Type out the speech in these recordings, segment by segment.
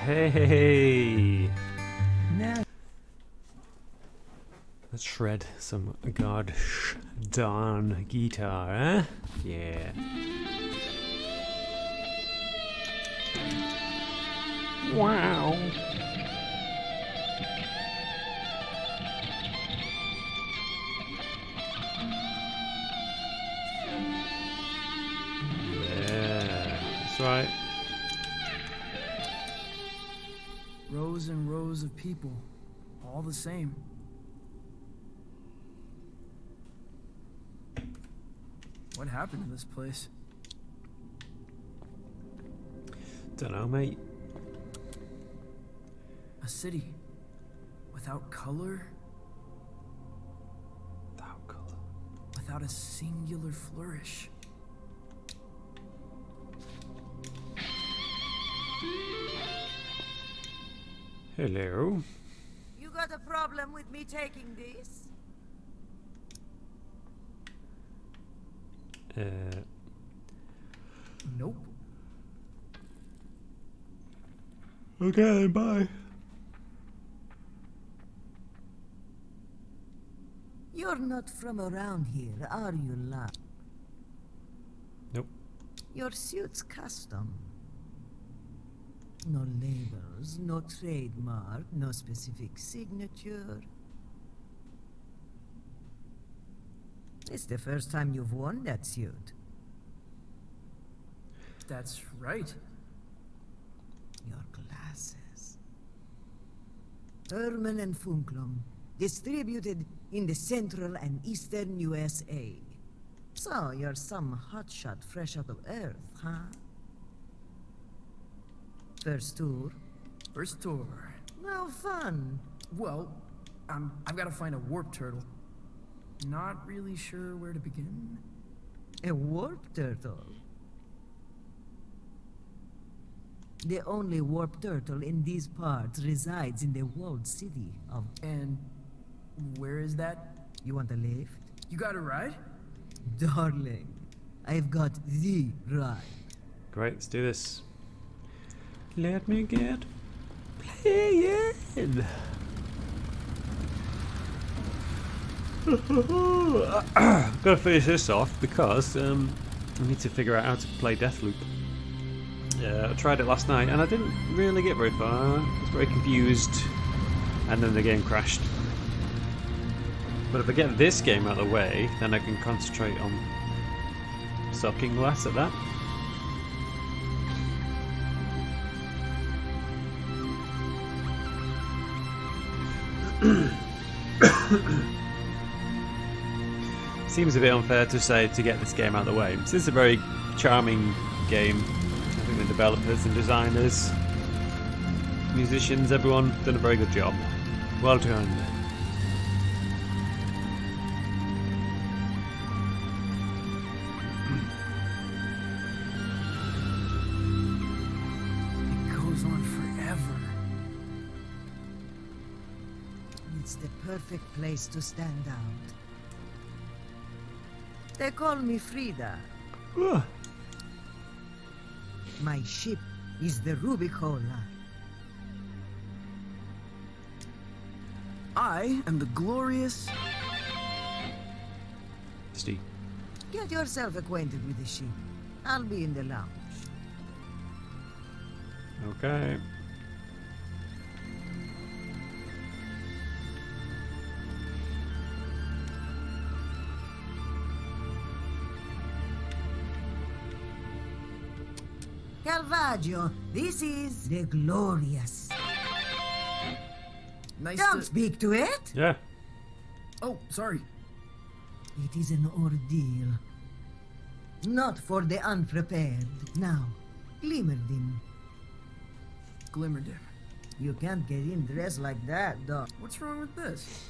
Hey! No. Let's shred some gosh darn guitar, eh? Yeah. Wow. Yeah, that's right. Rows and rows of people, all the same. What happened to this place? Dunno, mate. A city without color, Without colour. without a singular flourish. Hello. You got a problem with me taking this? Nope. Okay, bye. You're not from around here, are you, lad? Nope. Your suit's custom. No labels, no trademark, no specific signature. It's the first time you've worn that suit. That's right. Your glasses. Herman and Funklum, distributed in the central and eastern USA. So you're some hotshot fresh out of Earth, huh? First tour? First tour. No fun. Well, I've got to find a warp turtle. Not really sure where to begin. A warp turtle. The only warp turtle in these parts resides in the walled city of... And where is that? You want a lift? You got a ride? Darling, I've got the ride. Great, let's do this. Let me get playing. Gotta finish this off because I need to figure out how to play Deathloop. I tried it last night and I didn't really get very far. I was very confused and then the game crashed. But if I get this game out of the way, then I can concentrate on sucking less at that. Seems a bit unfair to say to get this game out of the way. This is a very charming game. I think the developers and designers, musicians, everyone done a very good job. Well done. It goes on forever. It's the perfect place to stand out. They call me Frida. Ugh. My ship is the Rubicola. I am the glorious... Steve. Get yourself acquainted with the ship. I'll be in the lounge. Okay. Calvaggio, this is the glorious. Nice Don't to... speak to it. Yeah. Oh, sorry. It is an ordeal. Not for the unprepared. Now, Glimmerdim. Glimmerdim. You can't get in dressed like that, dog. What's wrong with this?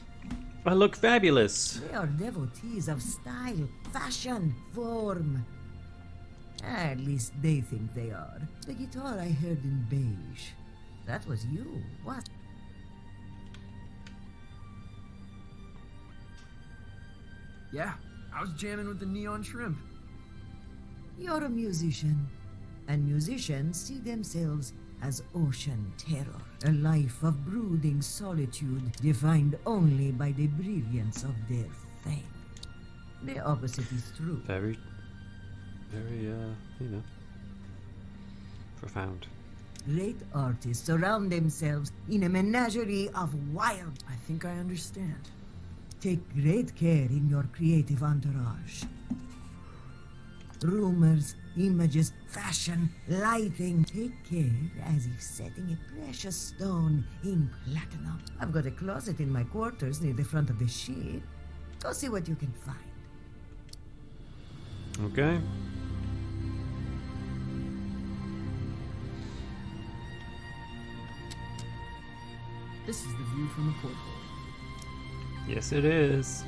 I look fabulous. They are devotees of style, fashion, form. At least they think they are. The guitar I heard in beige. That was you. What? Yeah, I was jamming with the neon shrimp. You're a musician. and musicians see themselves as ocean terror, a life of brooding solitude defined only by the brilliance of their fame. The opposite is true. Very, profound. Great artists surround themselves in a menagerie of wild. I think I understand. Take great care in your creative entourage. Rumors, images, fashion, lighting. Take care as if setting a precious stone in platinum. I've got a closet in my quarters near the front of the ship. Go see what you can find. Okay. This is the view from the porthole. Yes, it is.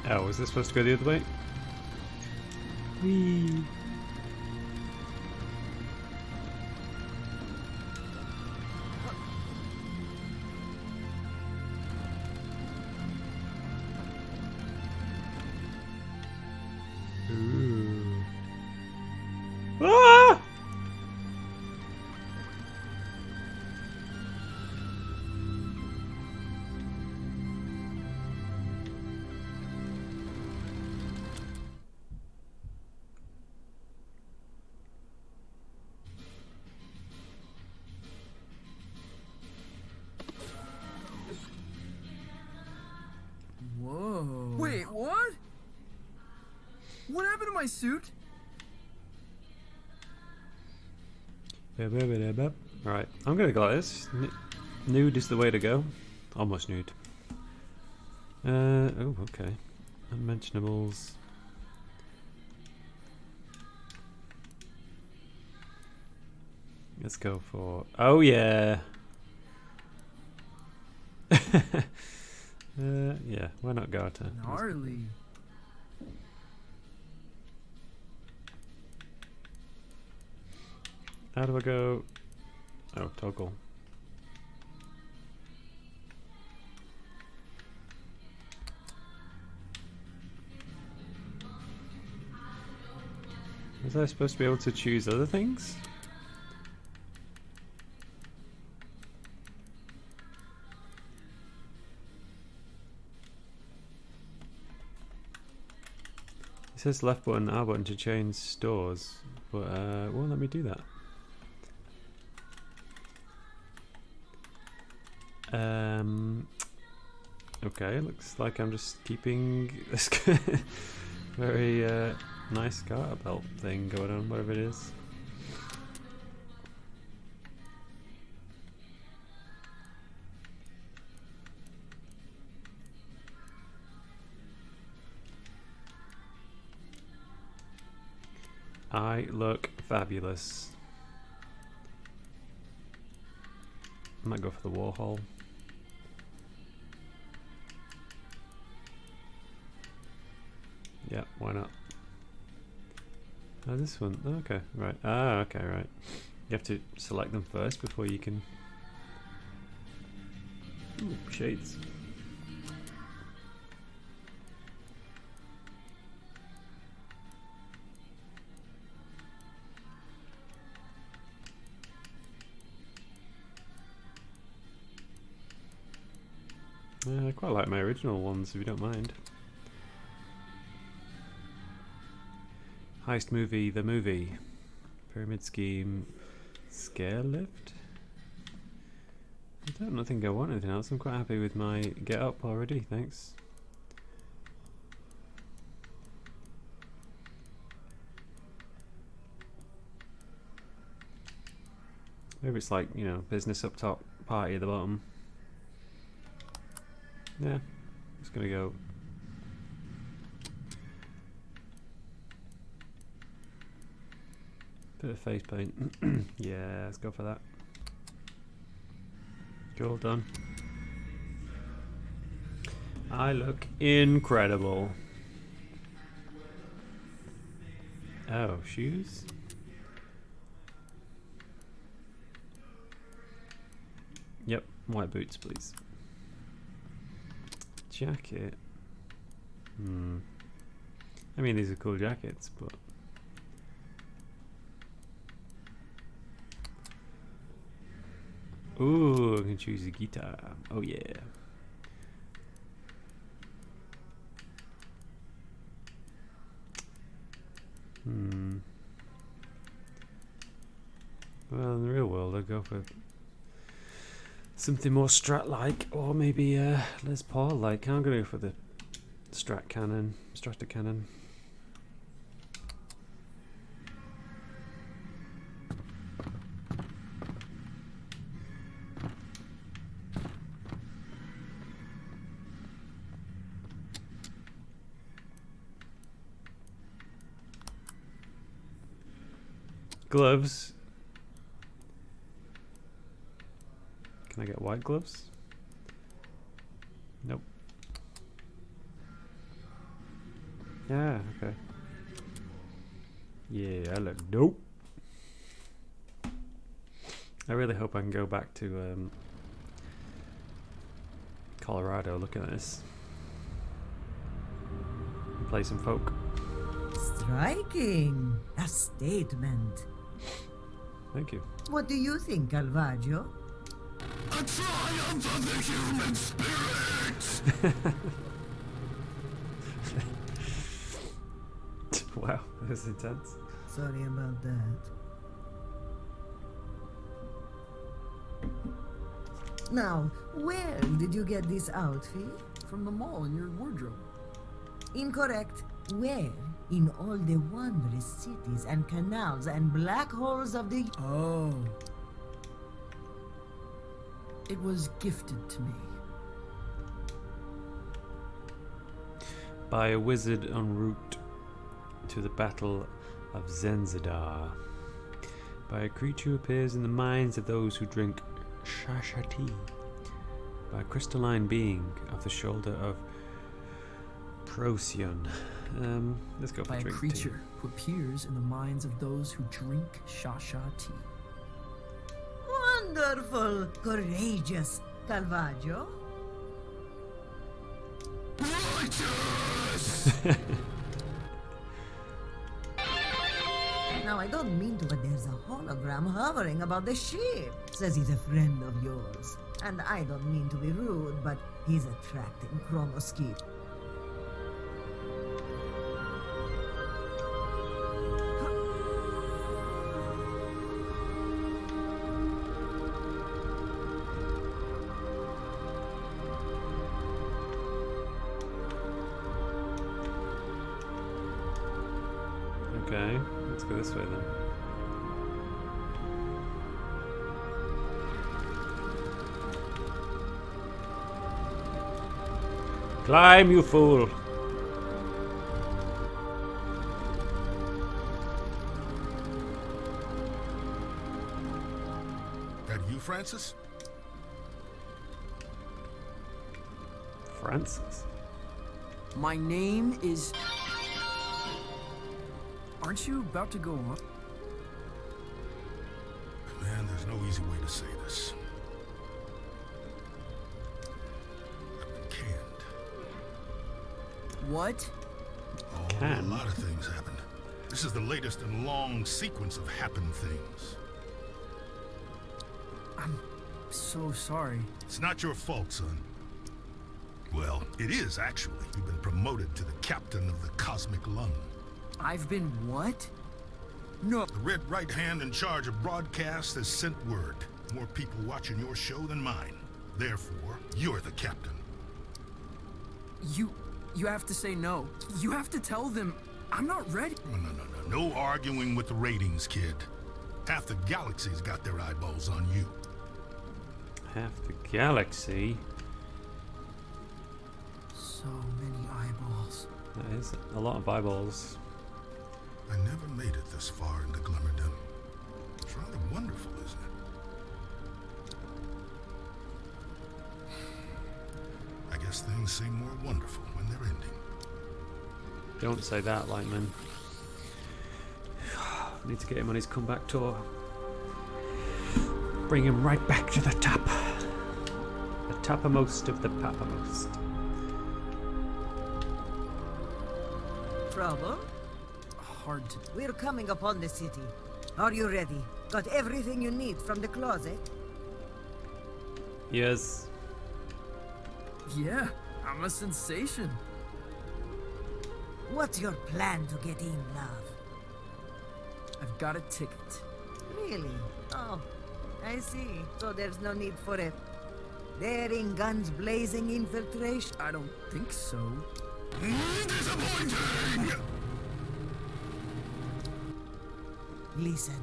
Oh, was this supposed to go the other way? Whee! Ooh. Ah! Whoa. Wait, what? What happened to my suit? Right, I'm gonna go like this. Nude is the way to go. Almost nude. Oh, okay. Unmentionables. Let's go for. Oh yeah. Yeah. Why not Garter? Gnarly. How do I go? Oh, toggle. Was I supposed to be able to choose other things? It says left button, R button to change stores, but it won't let me do that. Okay, looks like I'm just keeping this very nice garter belt thing going on, whatever it is. I look fabulous. I might go for the Warhol. Yeah, why not? Oh, this one. Okay, right. Ah, okay, right. You have to select them first before you can. Ooh, shades. I quite like my original ones, if you don't mind. Heist movie, the movie. Pyramid scheme, scare lift. I don't think I want anything else. I'm quite happy with my get up already, thanks. Maybe it's like, you know, business up top, party at the bottom. Yeah, just gonna go. Bit of face paint. Yeah, let's go for that. Cool, done. I look incredible. Oh, shoes? Yep, white boots, please. Jacket. I mean, these are cool jackets, but Ooh, I can choose a guitar. Oh yeah. Well, in the real world, I'd go for something more Strat-like, or maybe Les Paul-like. I'm gonna go for the Stratocanon. Gloves. Can I get white gloves? Nope. Yeah, okay. Yeah, I look dope. I really hope I can go back to Colorado looking at this. And play some folk. Striking. A statement. Thank you. What do you think, Calvaggio? A triumph of the human spirit! Wow, that was intense. Sorry about that. Now, where did you get this outfit? From the mall in your wardrobe. Incorrect. Where? In all the wondrous cities and canals and black holes of the... Oh. It was gifted to me. By a wizard en route to the Battle of Zenzadar. By a creature who appears in the minds of those who drink Shasha tea. By a crystalline being of the shoulder of Procyon. Let's go for By a drink creature tea. who appears in the minds of those who drink Shasha tea. Wonderful! Courageous, Calvaggio. Righteous! Now, I don't mean to, but there's a hologram hovering about the ship. Says he's a friend of yours. And I don't mean to be rude, but he's attracting Chronoskip. Okay, let's go this way then. Climb, you fool! That you, Francis? Francis? My name is... Aren't you about to go on? Man, there's no easy way to say this. I've been canned. What? Oh, Canned? a lot of things happened. This is the latest in a long sequence of happened things. I'm so sorry. It's not your fault, son. Well, it is actually. You've been promoted to the captain of the Cosmic Lung. I've been what? No. The red right hand in charge of broadcast has sent word. More people watching your show than mine. Therefore, you're the captain. You have to say no. You have to tell them I'm not ready. No arguing with the ratings, kid. Half the galaxy's got their eyeballs on you. Half the galaxy? So many eyeballs. That is a lot of eyeballs. I never made it this far into Glimmerdom. It's rather wonderful, isn't it? I guess things seem more wonderful when they're ending. Don't say that, Lightman. Need to get him on his comeback tour. Bring him right back to the top. The toppermost of the poppermost. Trouble? Hard to... We're coming upon the city. Are you ready? Got everything you need from the closet? Yes. Yeah, I'm a sensation. What's your plan to get in, love? I've got a ticket. Really? Oh, I see. So there's no need for a daring, guns blazing infiltration? I don't think so. Disappointing! Listen.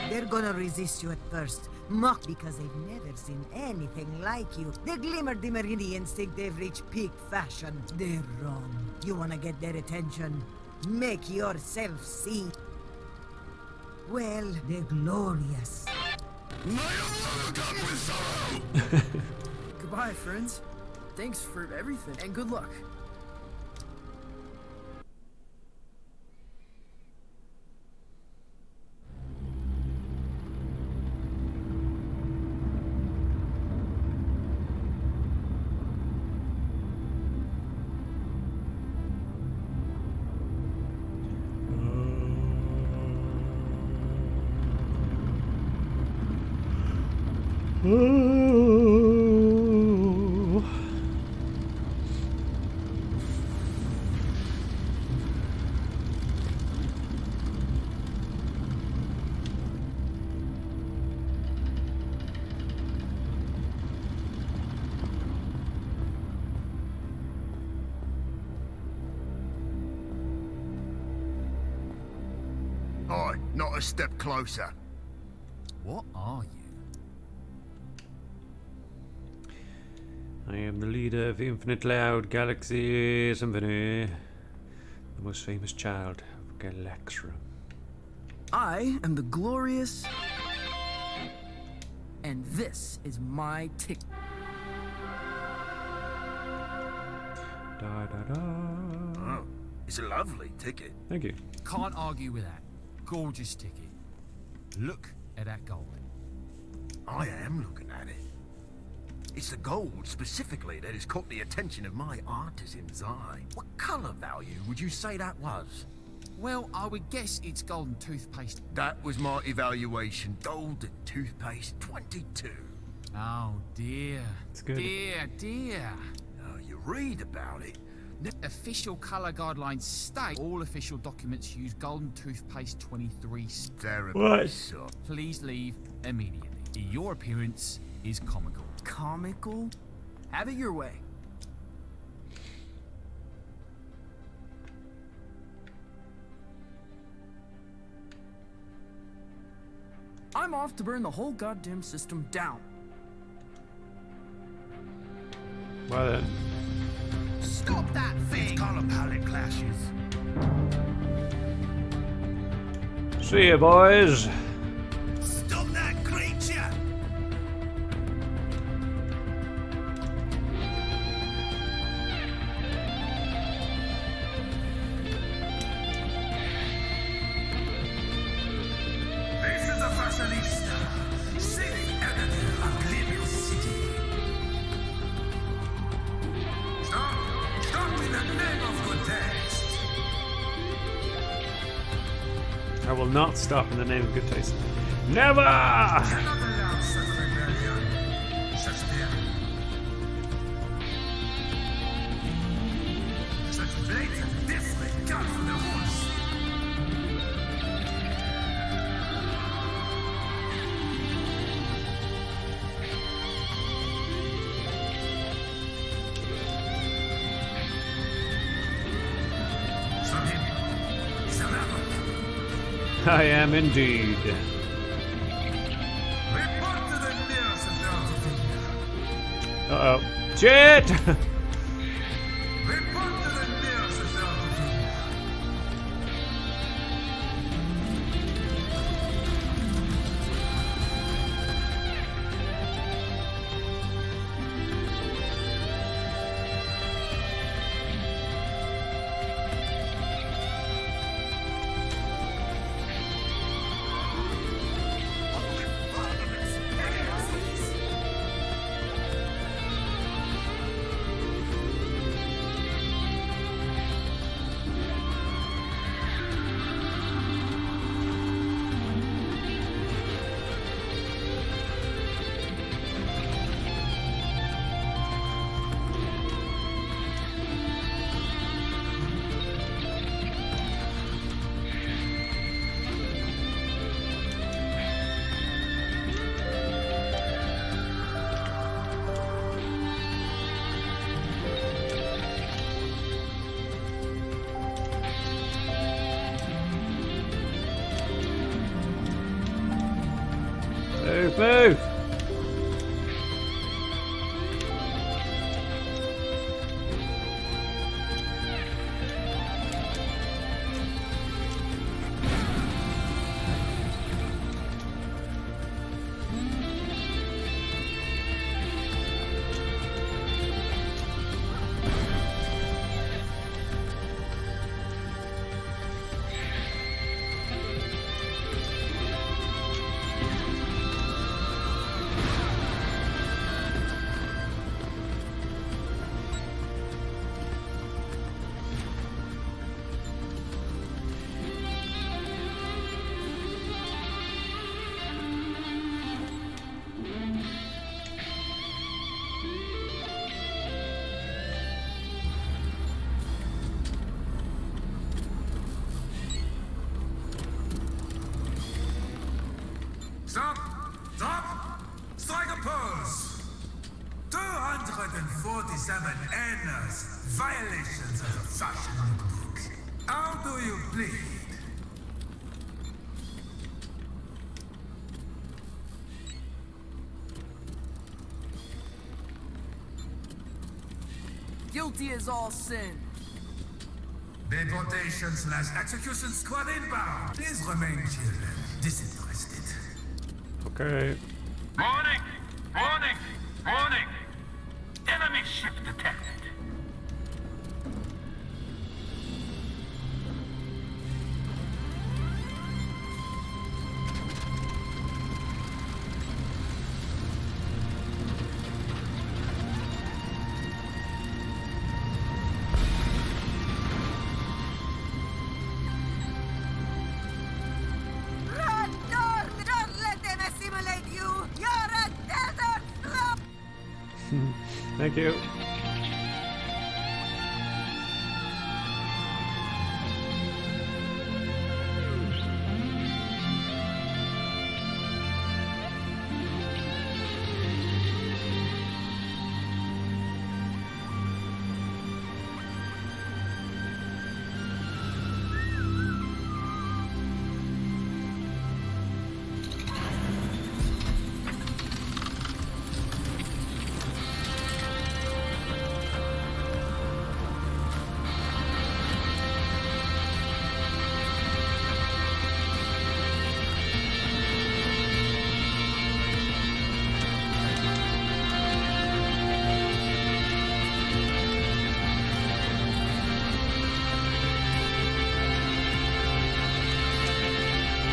They're gonna resist you at first. Mock because they've never seen anything like you. The glimmer-dimmerini think they've reached peak fashion. They're wrong. You wanna get their attention? Make yourself seen. Well, they're glorious. My love come with sorrow! Goodbye, friends. Thanks for everything, and good luck. Aye, not a step closer. What are you? I am the leader of the Infinite Cloud Galaxy Symphony, the most famous child of Galaxra. I am the glorious... And this is my ticket. Da da da. Oh, it's a lovely ticket. Thank you. Can't argue with that. Gorgeous ticket. Look at that gold. I am looking at it. It's the gold specifically that has caught the attention of my artisan's eye. What colour value would you say that was? Well, I would guess it's golden toothpaste. That was my evaluation. Golden toothpaste 22. Oh dear. It's good. Dear. Oh, you read about it. Official colour guidelines state all official documents use golden toothpaste 23. Terrible. What? So. Please leave immediately. Your appearance is comical. Comical? Have it your way. I'm off to burn the whole goddamn system down. Well then. Stop that thing! Color palette clashes. See ya, boys. Stop that creature! This is a fashionista, city editor of Glimmel City. Stop in the name of good taste. I will not stop in the name of good taste. Never! Cannot allow such rebellion, such daring, such blatant disregard for the horse. From him is a rebel. I am indeed. Report to the nearest authority. Uh-oh. Shit! Report to the nearest authority. Move, move! Stop! Stop! Strike a pose! 247 errors, violations of the fashion book. How do you plead? Guilty as all sin. Deportation/execution squad inbound. Please remain chill and disinterested. Okay. Warning! Warning! Warning! Enemy ship detected. Run, don't let them assimilate you! You're a desert floor! Thank you.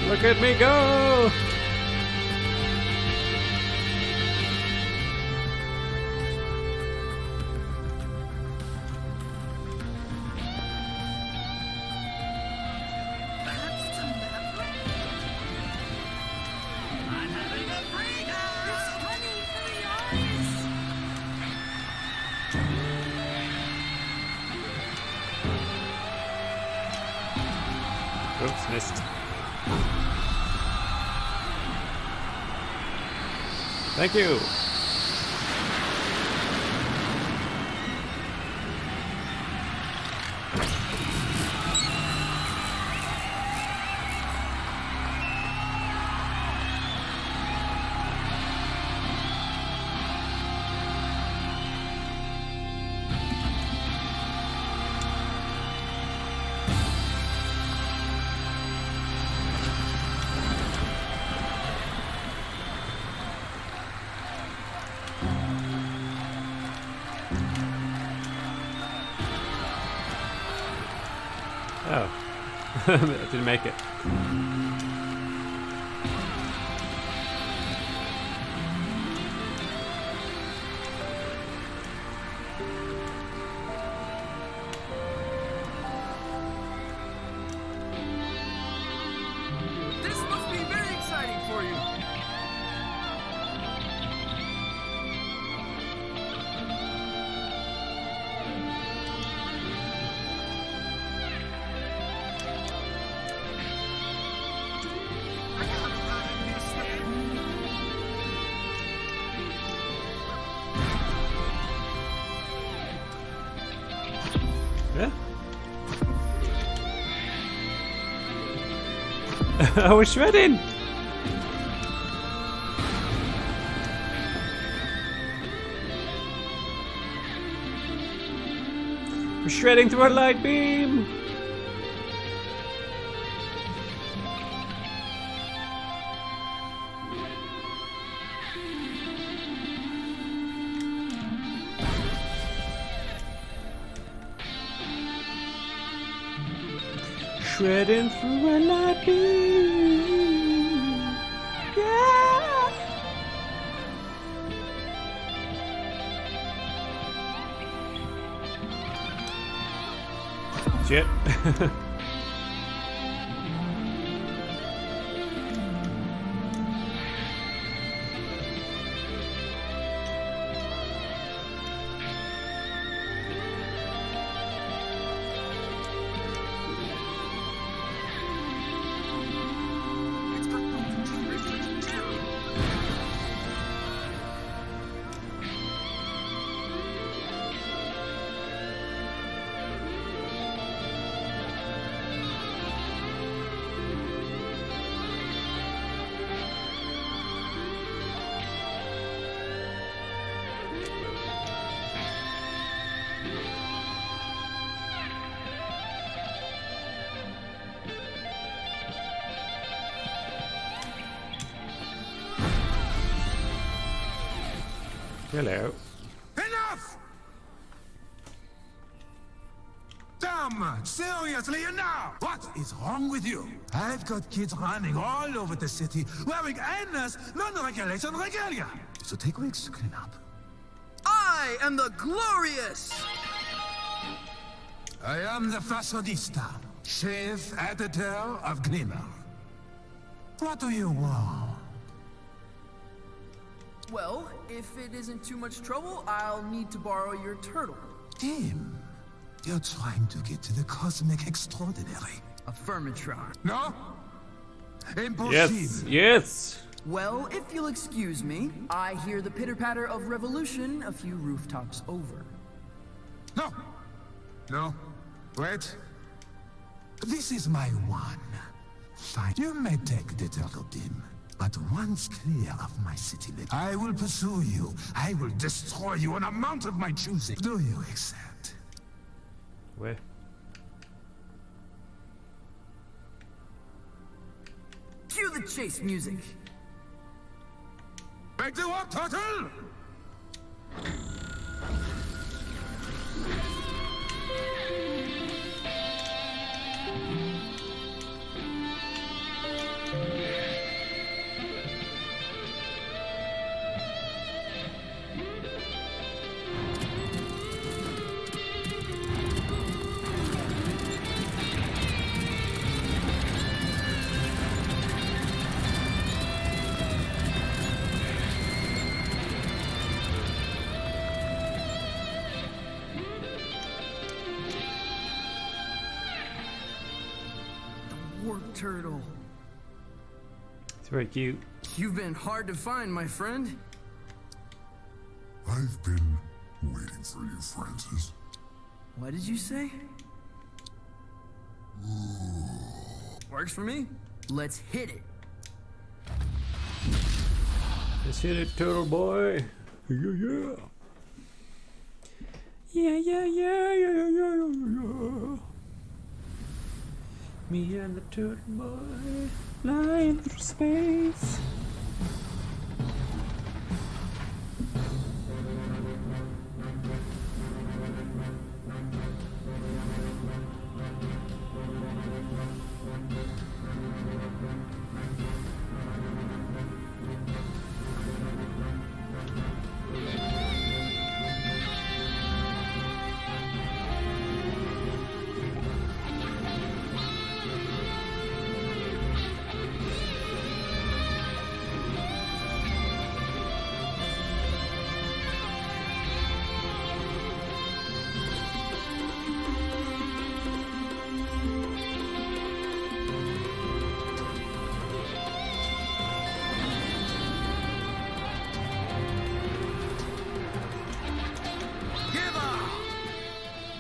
Look at me go! Oops, missed. Thank you. Oh, I didn't make it. This must be very exciting for you. Yeah. I was shredding. shredding through a light beam! Shredding through a light beam. Yeah. Shit. Hello. Enough! Damn! Seriously, enough! What is wrong with you? I've got kids running all over the city wearing endless non-regulation regalia. So take weeks to clean up. I am the glorious! I am the fashionista, chef editor of Glimmer. What do you want? Well, if it isn't too much trouble, I'll need to borrow your turtle. Tim, you're trying to get to the cosmic extraordinary. Affirmatron. No? Impossible. Yes, yes. Well, if you'll excuse me, I hear the pitter-patter of revolution a few rooftops over. No. No. Wait. This is my one. Fine. You may take the turtle, Tim. But once clear of my city limit, I will pursue you. I will destroy you on a mount of my choosing. Do you accept? Where? Cue the chase music. Make the walk, turtle! Warp turtle. It's very cute. You've been hard to find, my friend. I've been waiting for you, Francis. What did you say? Works for me. Let's hit it. Let's hit it, turtle boy. Yeah, yeah. Yeah, yeah, yeah, yeah, yeah, yeah, yeah. Me and the turtle boy flying through space.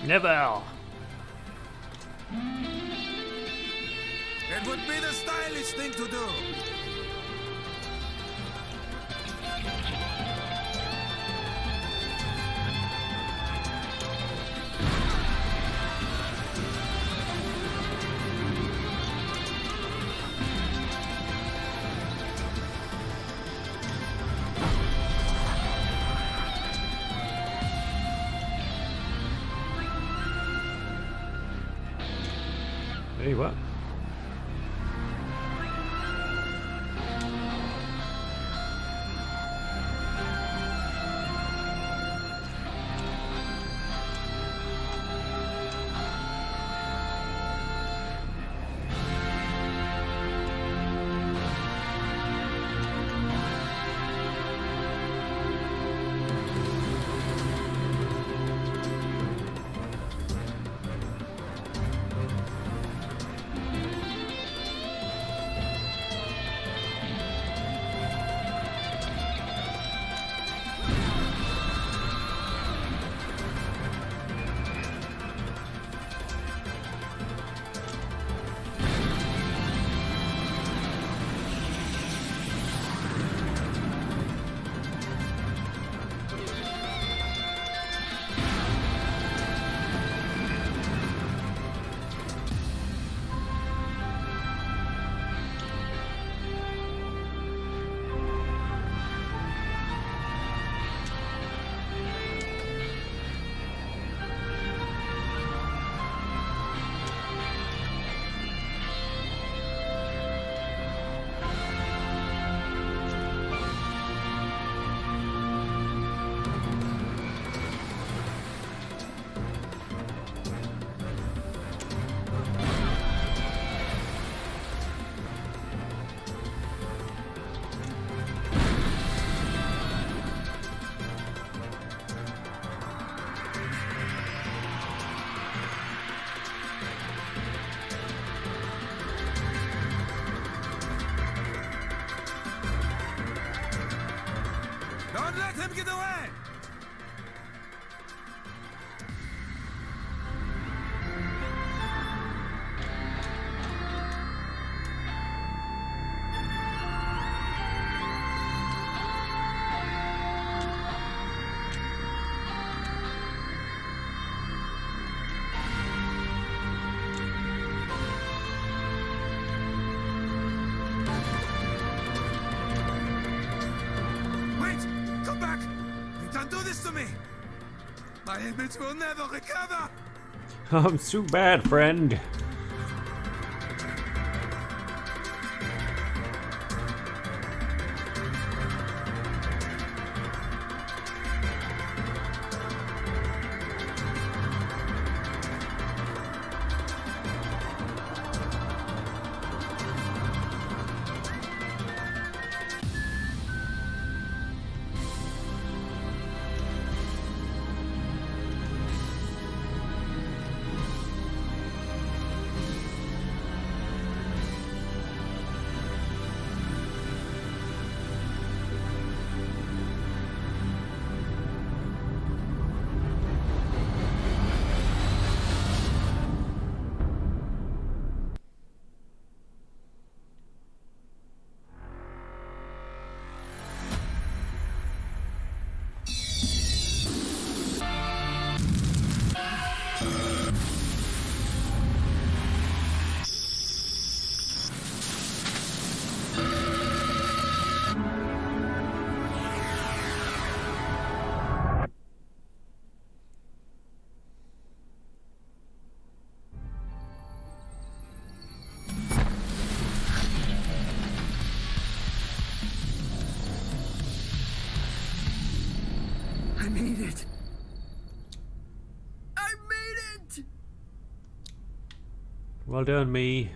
Never. It would be the stylish thing to do. Hey, what? Don't let him get away! Wait! Come back! You can't do this to me! My image will never recover! I'm too bad, friend. I made it. I made it! Well done, me.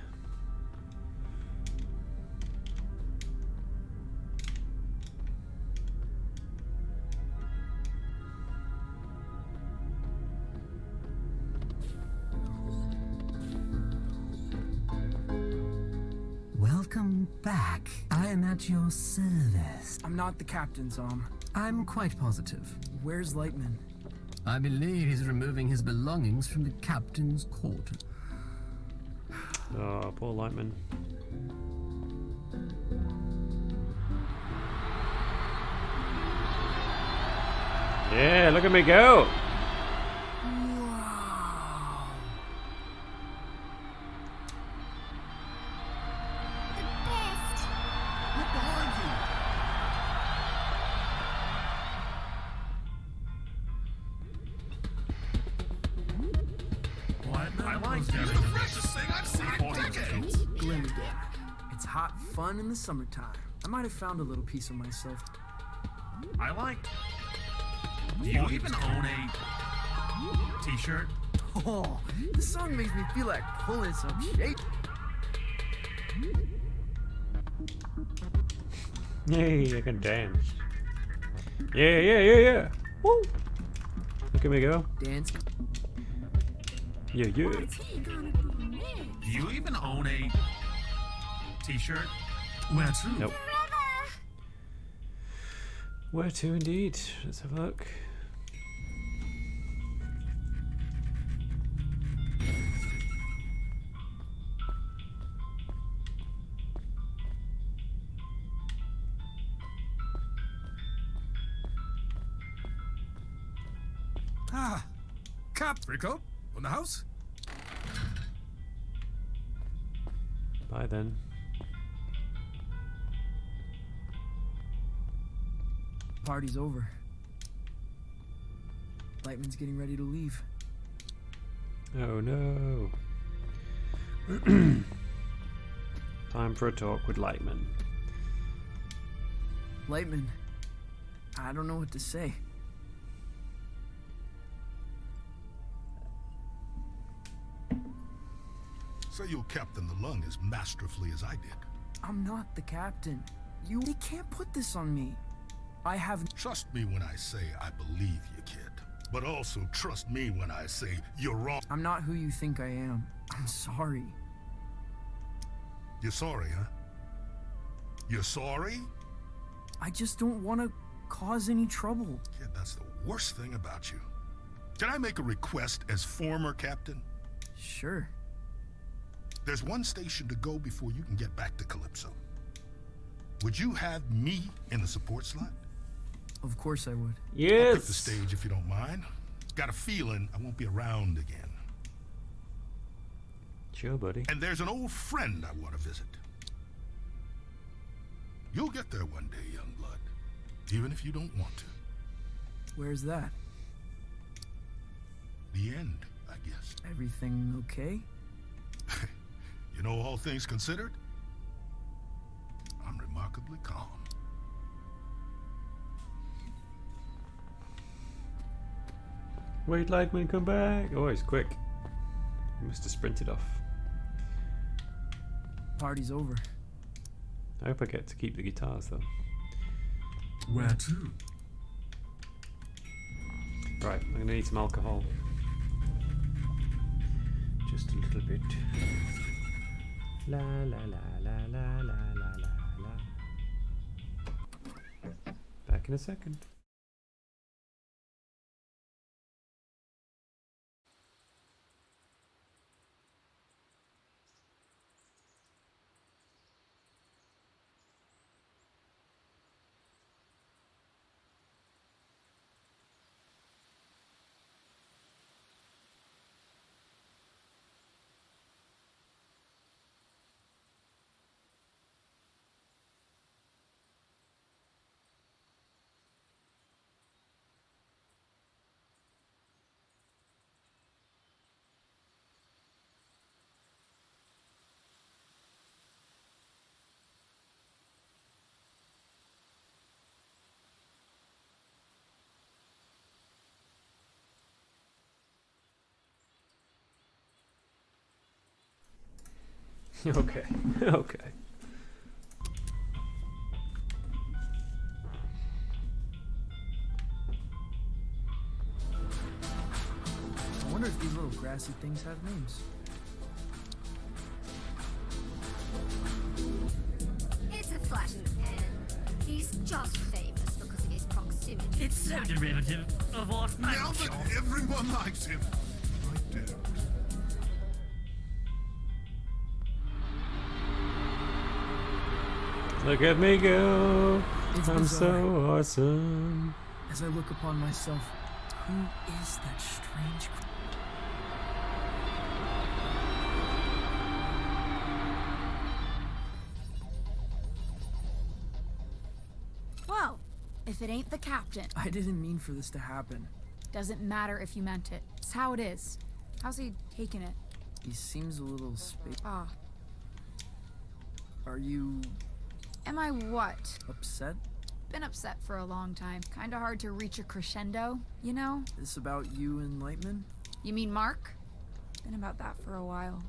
Welcome back. I am at your service. I'm not the captain, Zom. I'm quite positive. Where's Lightman? I believe he's removing his belongings from the captain's quarters. Oh, poor Lightman. Yeah, look at me go! I like you. The freshest thing I've seen. Glim again. It's hot fun in the summertime. I might have found a little piece of myself. I like. Do you even own a t-shirt? Oh, this song makes me feel like pulling some shape. Yay, I can dance. Yeah. Woo! Look at me go. Dance. Yeah. Do you even own a t-shirt? Where to? Nope. Where to indeed? Let's have a look. Ah, Cap, Rico, on the house? Bye then. Party's over. Lightman's getting ready to leave. Oh no. Time for a talk with Lightman. Lightman, I don't know what to say. So you'll captain the lung as masterfully as I did. I'm not the captain. They can't put this on me. I have... Trust me when I say I believe you, kid. But also trust me when I say you're wrong. I'm not who you think I am. I'm sorry. You're sorry, huh? You're sorry? I just don't want to cause any trouble. Kid, that's the worst thing about you. Can I make a request as former captain? Sure. There's one station to go before you can get back to Calypso. Would you have me in the support slot? Of course I would. Yes. I'll pick the stage if you don't mind. Got a feeling I won't be around again. Sure, buddy. And there's an old friend I want to visit. You'll get there one day, young blood. Even if you don't want to. Where's that? The end, I guess. Everything okay? You know, all things considered, I'm remarkably calm. Wait, Lightman, come back! Oh, he's quick. He must have sprinted off. Party's over. I hope I get to keep the guitars, though. Where to? Right, I'm gonna need some alcohol. Just a little bit. La la la la la la la la la. Back in a second. Okay, okay. I wonder if these little grassy things have names. It's a flash in the pan. He's just famous because of his proximity. It's so derivative of what Now that everyone likes him, I do. Look at me go! It's I'm bizarre. so awesome. As I look upon myself, who is that strange... Well, if it ain't the captain. I didn't mean for this to happen. Doesn't matter if you meant it. It's how it is. How's he taking it? He seems a little Ah, Are you Am I what? upset? Been upset for a long time. Kinda hard to reach a crescendo, you know? This about you and Lightman? You mean Mark? Been about that for a while.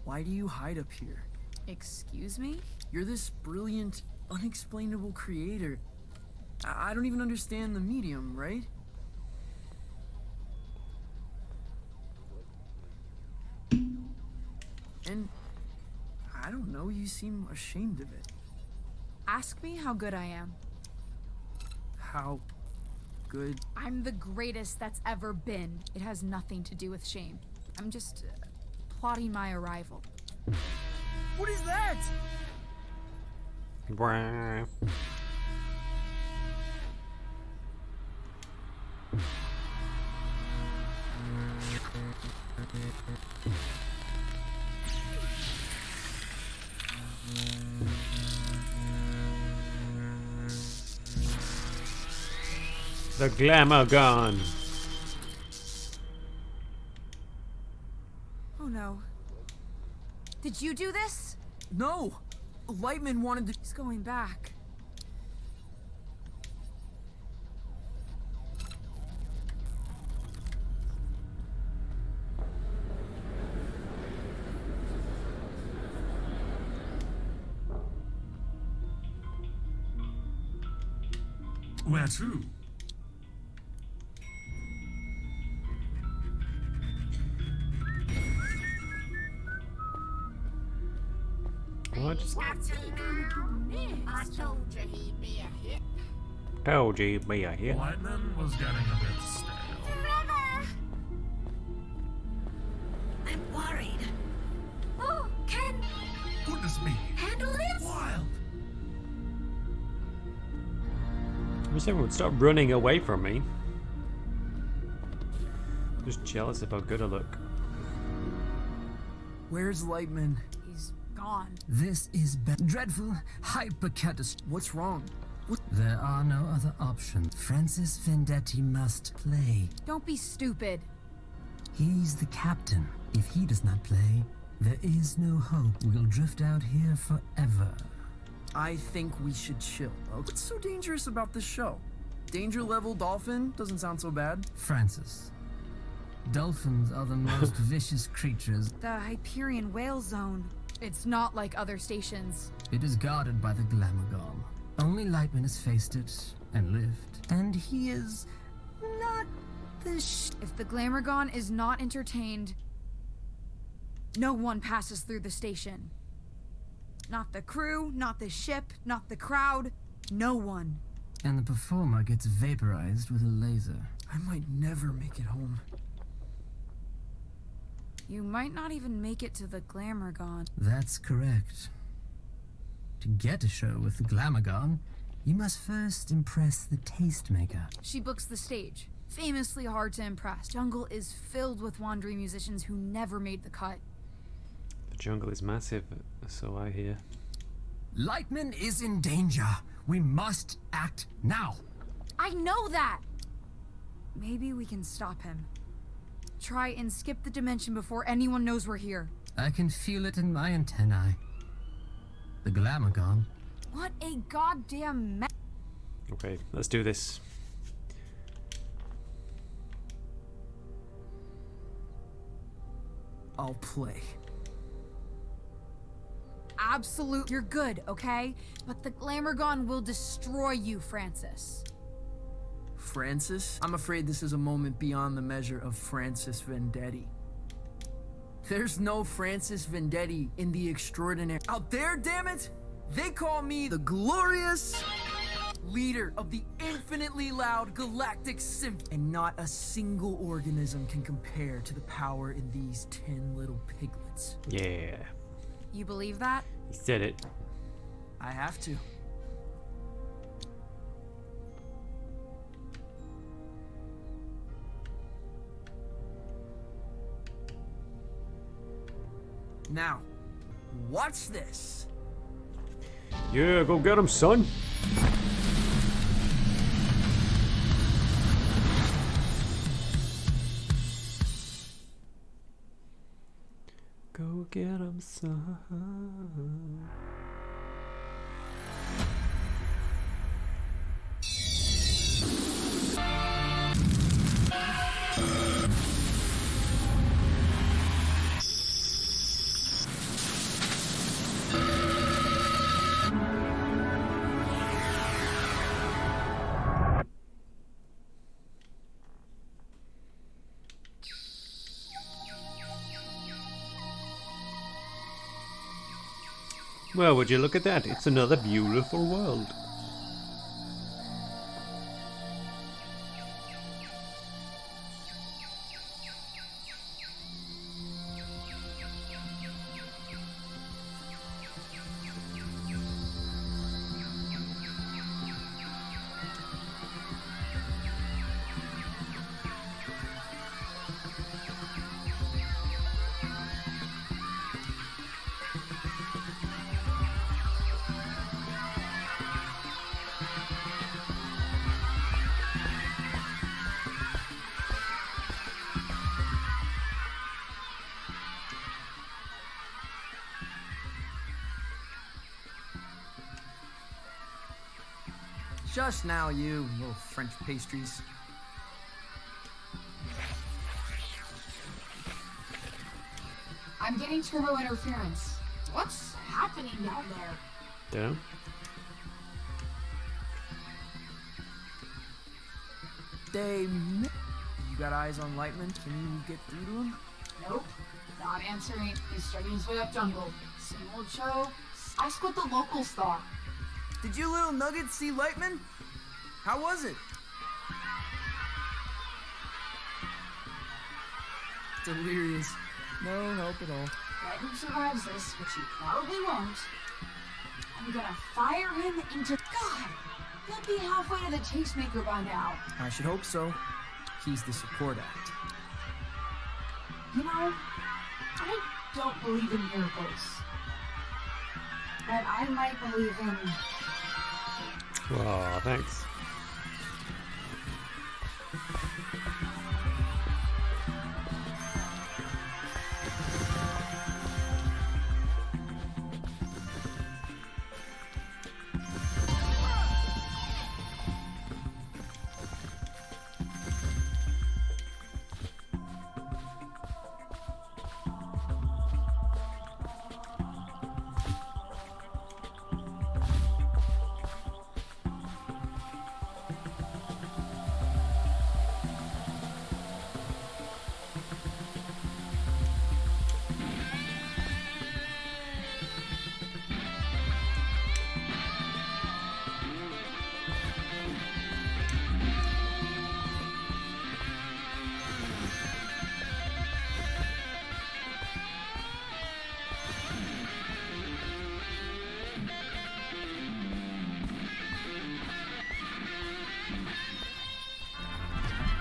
Why do you hide up here? Excuse me? You're this brilliant, unexplainable creator. I don't even understand the medium, right? And I don't know, you seem ashamed of it. Ask me how good I am. How good? I'm the greatest that's ever been. It has nothing to do with shame. I'm just plotting my arrival. What is that? Brah. The glamour gone. Oh no. Did you do this? No! Lightman wanted to. He's going back. Where to? What? I told you he'd be a hit. Told you he'd be a hit. Lightman was getting a bit stale. I'm worried. Oh, Ken, Goodness me. handle this? Wild. I wish everyone would stop running away from me. Just jealous of how good I look. Where's Lightman? He's gone. This is dreadful hypercatastrophe. What's wrong? There are no other options. Francis Vendetti must play. Don't be stupid. He's the captain. If he does not play, there is no hope. We'll drift out here forever. I think we should chill. What's so dangerous about this show? Danger level dolphin doesn't sound so bad. Francis, dolphins are the most vicious creatures. The Hyperion Whale Zone. It's not like other stations. It is guarded by the Glamogon. Only Lightman has faced it and lived. And he is not the If the Glamogon is not entertained, no one passes through the station. Not the crew, not the ship, not the crowd, no one. And the performer gets vaporized with a laser. I might never make it home. You might not even make it to the Glamogon. That's correct. To get a show with the Glamogon, you must first impress the tastemaker. She books the stage. Famously hard to impress. Jungle is filled with wandering musicians who never made the cut. The jungle is massive, so I hear. Lightman is in danger. We must act now. I know that! Maybe we can stop him. Try and skip the dimension before anyone knows we're here. I can feel it in my antennae. The Glamogon. What a goddamn mess. Okay, let's do this. I'll play. Absolute. You're good, okay? But the Glamogon will destroy you, Francis. Francis? I'm afraid this is a moment beyond the measure of Francis Vendetti. There's no Francis Vendetti in the extraordinary. Out there, damn it! They call me the glorious leader of the infinitely loud galactic symphony. And not a single organism can compare to the power in these 10 little piglets. Yeah. You believe that? He said it. I have to. Now, watch this. Yeah, go get him, son. Go get him. some sun. Well, would you look at that? It's another beautiful world. Just now, you little French pastries. I'm getting turbo interference. What's happening down there? Yeah. You got eyes on Lightman? Can you get through to him? Nope. Not answering. He's starting his way up jungle. Same old show. Ask what the locals thought. Did you little nuggets see Lightman? How was it? Delirious. No help at all. Guy who survives this, which he probably won't, I'm gonna fire him into... God! He'll be halfway to the tastemaker by now. I should hope so. He's the support act. You know, I don't believe in miracles. But I might believe in... Wow, thanks.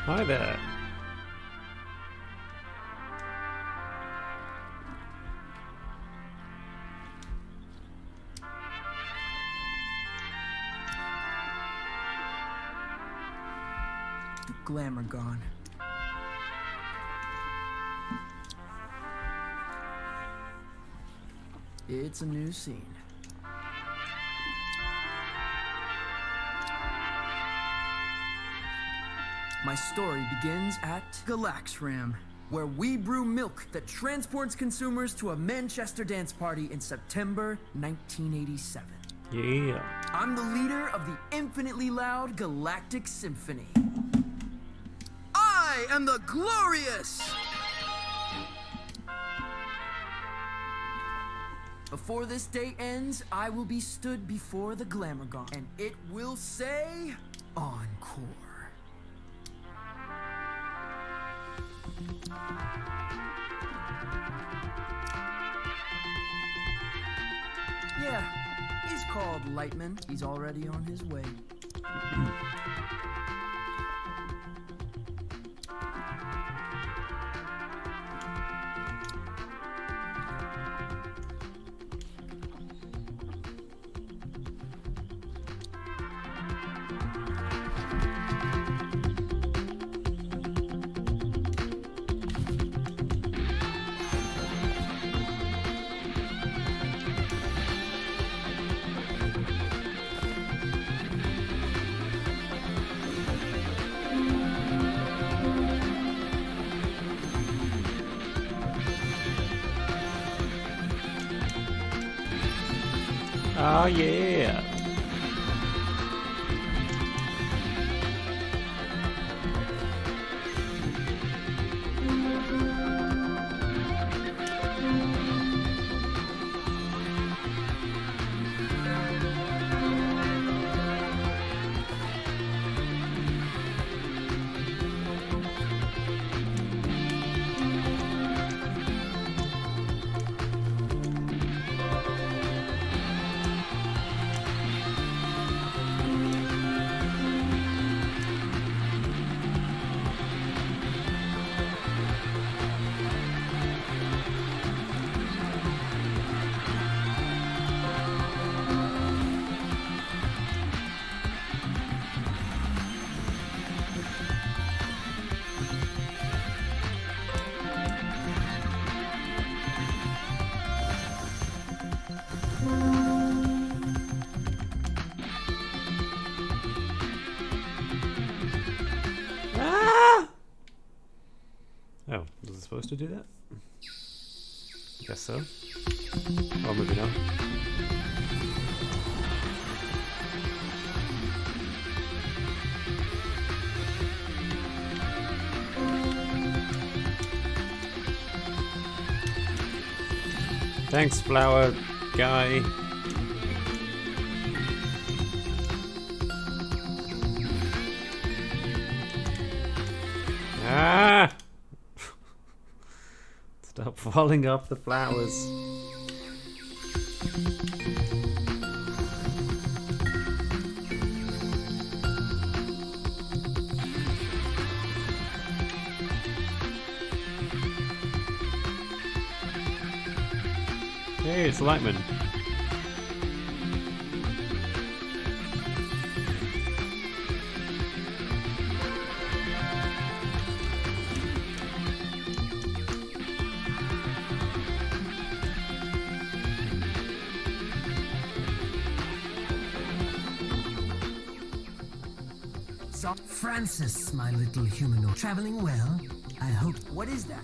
Hi there. The glamour gone. It's a new scene. My story begins at Galaxram, where we brew milk that transports consumers to a Manchester dance party in September 1987. Yeah. I'm the leader of the infinitely loud Galactic Symphony. I am the glorious! Before this day ends, I will be stood before the Glamourgon, and it will say, Encore. Yeah, he's called Lightman. He's already on his way. Oh yeah. Oh, was it supposed to do that? Guess so. Or maybe not. Thanks, flower guy. Ah! Stop falling off the flowers. Hey, it's Lightman. Francis, my little humanoid. Traveling well, I hope. What is that?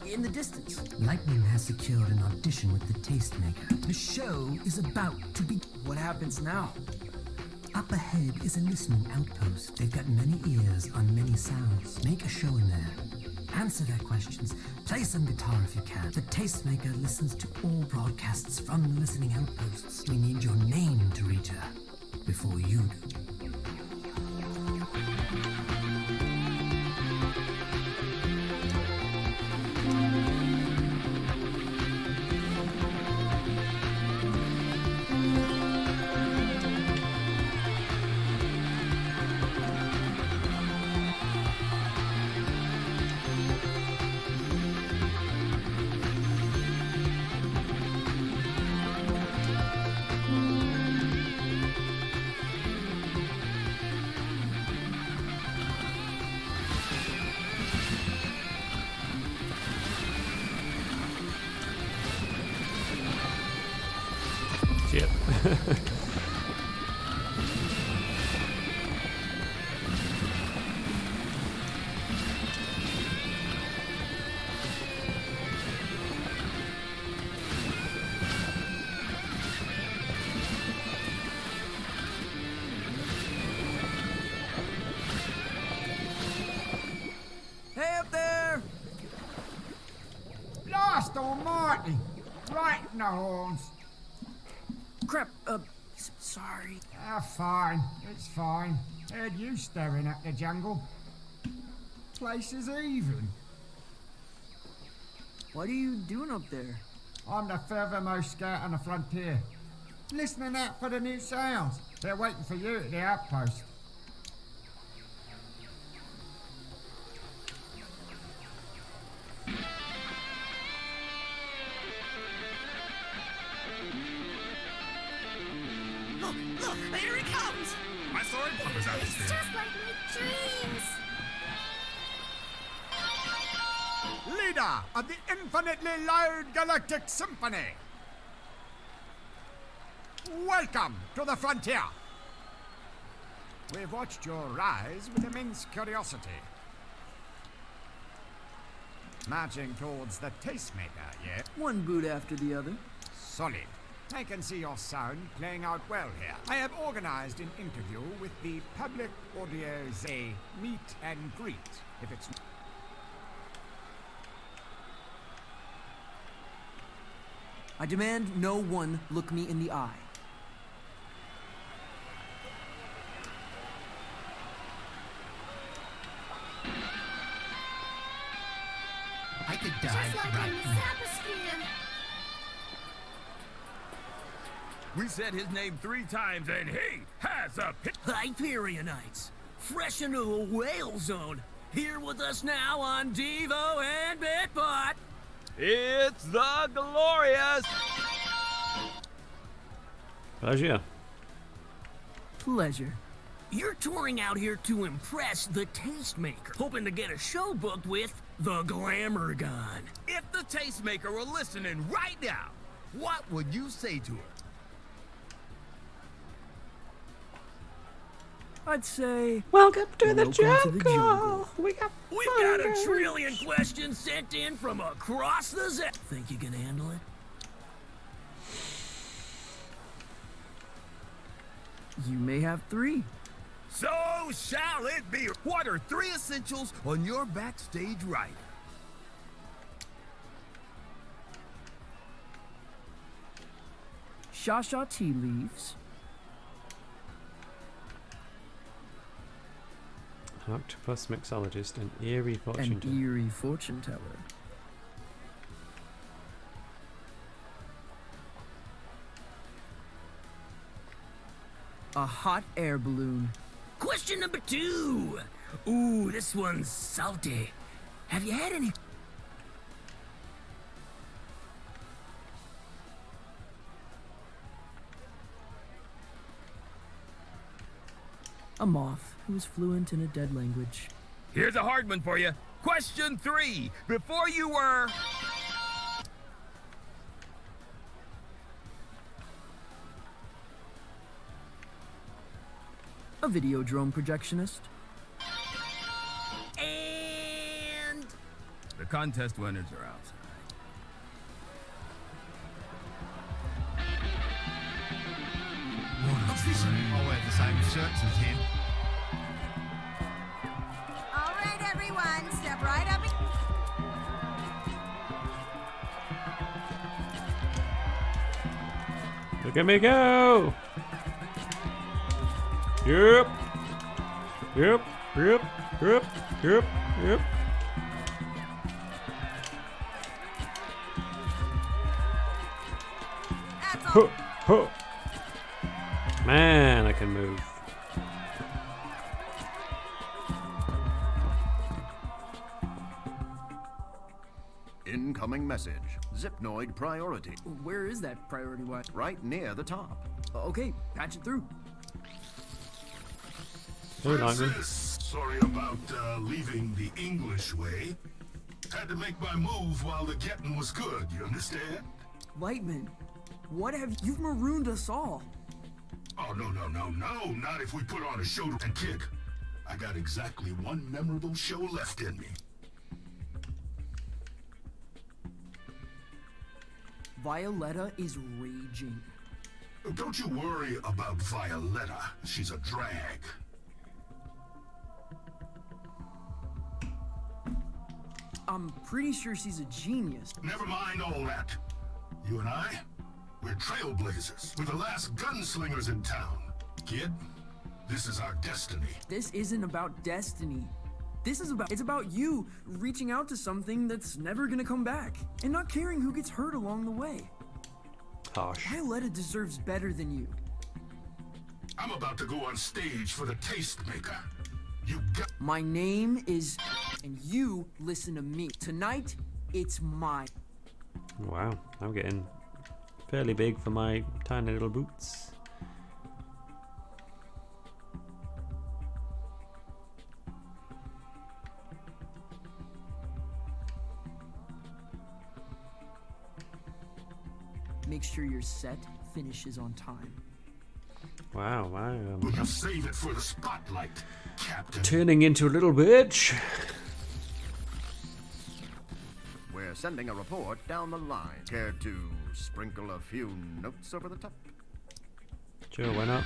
In the distance? Lightning has secured an audition with the Tastemaker. The show is about to be... What happens now? Up ahead is a listening outpost. They've got many ears on many sounds. Make a show in there. Answer their questions. Play some guitar if you can. The Tastemaker listens to all broadcasts from the listening outposts. We need your name to reach her before you do. Shit. Hey up there! Blast almighty! Right in the horns. Crap, sorry. Ah, fine. It's fine. Heard you staring at the jungle. Place is even. What are you doing up there? I'm the furthermost scout on the frontier. Listening out for the new sounds. They're waiting for you at the outpost. Look, here he comes! My sword hovers out It's just like my dreams! Leader of the infinitely loud galactic symphony. Welcome to the frontier. We've watched your rise with immense curiosity. Marching towards the Tastemaker, yeah? One boot after the other. Solid. I can see your son playing out well here. I have organized an interview with the public audience, a meet and greet, if it's... I demand no one look me in the eye. I could Just die like right in the now. Zapasphere. We said his name 3 times and he has a pit. Hyperionites, fresh into the whale zone. Here with us now on Devo and Bitbot. It's the glorious. Pleasure. Pleasure. You're touring out here to impress the tastemaker, hoping to get a show booked with the Glamour Gun. If the tastemaker were listening right now, what would you say to her? I'd say... Welcome to the Welcome to the jungle. jungle. We've got a trillion questions sent in from across the Z. Think you can handle it? You may have 3. So shall it be. What are 3 essentials on your backstage rider? Shasha tea leaves. Octopus mixologist and eerie fortune An teller. eerie fortune teller. A hot air balloon. Question number 2. Ooh, this one's salty. Have you had any... A moth who is fluent in a dead language. Here's a hard one for you. Question 3. Before you were... A videodrome projectionist. And... The contest winners are outside. I'll wear the same shirts as him. All right, everyone, step right up. Look at me go! Yep. Yep. Yep. Yep. Yep. Yep. Huh, huh. Man, I can move. Incoming message. Zipnoid priority. Where is that priority wise? Right near the top. Okay, patch it through. Hey, Lightman. Francis, sorry about leaving the English way. Had to make my move while the getting was good, you understand? Lightman, what have you've marooned us all? Oh, no, not if we put on a show and kick. I got exactly one memorable show left in me. Violetta is raging. Don't you worry about Violetta. She's a drag. I'm pretty sure she's a genius. Never mind all that. You and I, we're trailblazers. We're the last gunslingers in town. Kid, this is our destiny. This isn't about destiny. It's about you reaching out to something that's never gonna come back and not caring who gets hurt along the way. Harsh. Violetta deserves better than you. I'm about to go on stage for the Tastemaker. You got... My name is... and you listen to me. Tonight, it's mine. Wow, I'm getting fairly big for my tiny little boots. Make sure your set finishes on time. Wow, Will you save it for the spotlight, Captain? turning into a little bitch. We're sending a report down the line. Care to Sprinkle a few notes over the top. Sure, why not?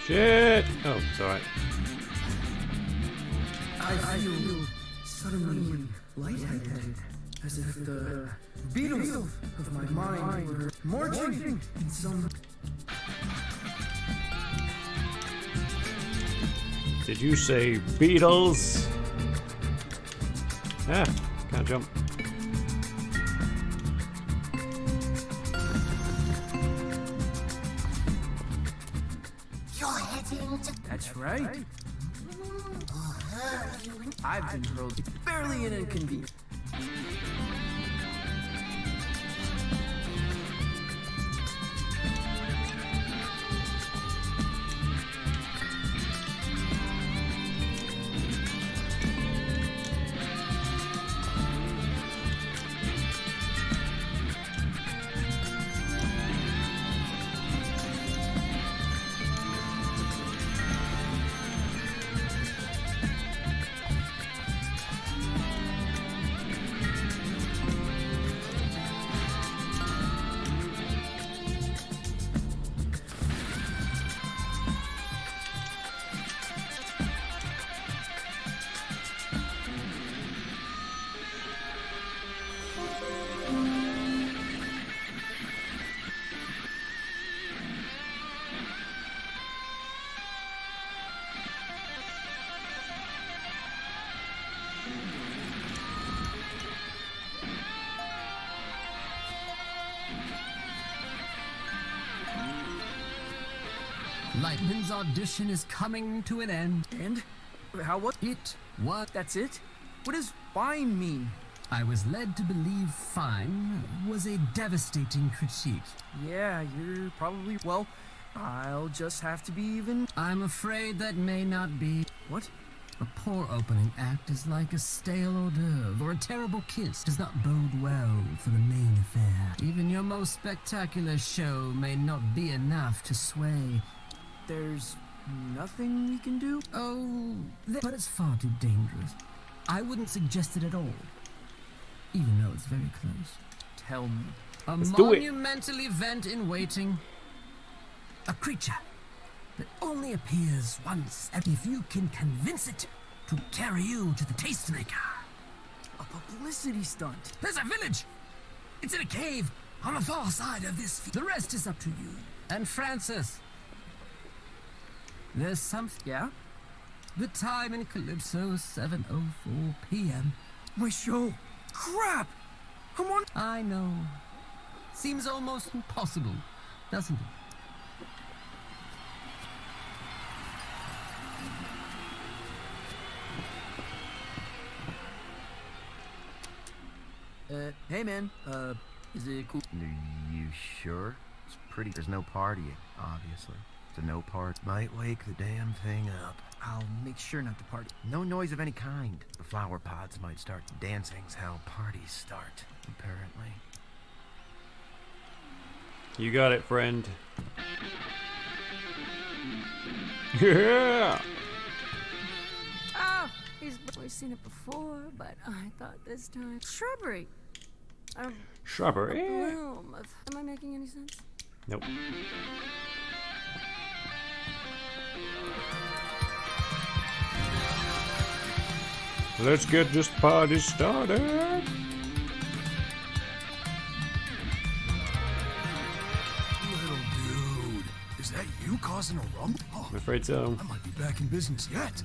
Shit! Oh, it's alright. I feel suddenly lightheaded, as if the beatles of my mind were marching in some... Did you say Beatles? Ah, can't jump. You're heading to... That's right. I've been hurled. It's barely an inconvenience. Lightman's audition is coming to an end. And? How what? It what? That's it? What does fine mean? I was led to believe fine was a devastating critique. Yeah, you're probably... Well, I'll just have to be even... I'm afraid that may not be. What? A poor opening act is like a stale hors d'oeuvre, or a terrible kiss does not bode well for the main affair. Even your most spectacular show may not be enough to sway. There's nothing we can do? Oh, but it's far too dangerous. I wouldn't suggest it at all, even though it's very close. Tell me. A Let's do it. monumental event in waiting. A creature that only appears once, and if you can convince it to carry you to the tastemaker. A publicity stunt. There's a village! It's in a cave on the far side of this field. The rest is up to you. And Francis, there's something. Yeah? The time in Calypso, 7:04 p.m. My show! Crap! I'm on... I know. Seems almost impossible, doesn't it? Hey man, is it cool? Are you sure? It's pretty. There's no partying, obviously. It's a no part. Might wake the damn thing up. I'll make sure not to party. No noise of any kind. The flower pots might start. Dancing's how parties start, apparently. You got it, friend. Yeah! Oh, we've seen it before, but I thought this time... Shrubbery. Shrubbery? A bloom of... Am I making any sense? Nope. Let's get this party started. Little dude, is that you causing a rumble? Oh, I'm afraid so. I might be back in business yet.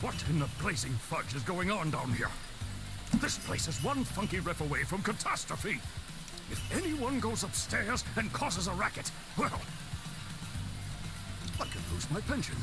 What in the blazing fudge is going on down here? This place is one funky riff away from catastrophe. If anyone goes upstairs and causes a racket, well, I could lose my pension.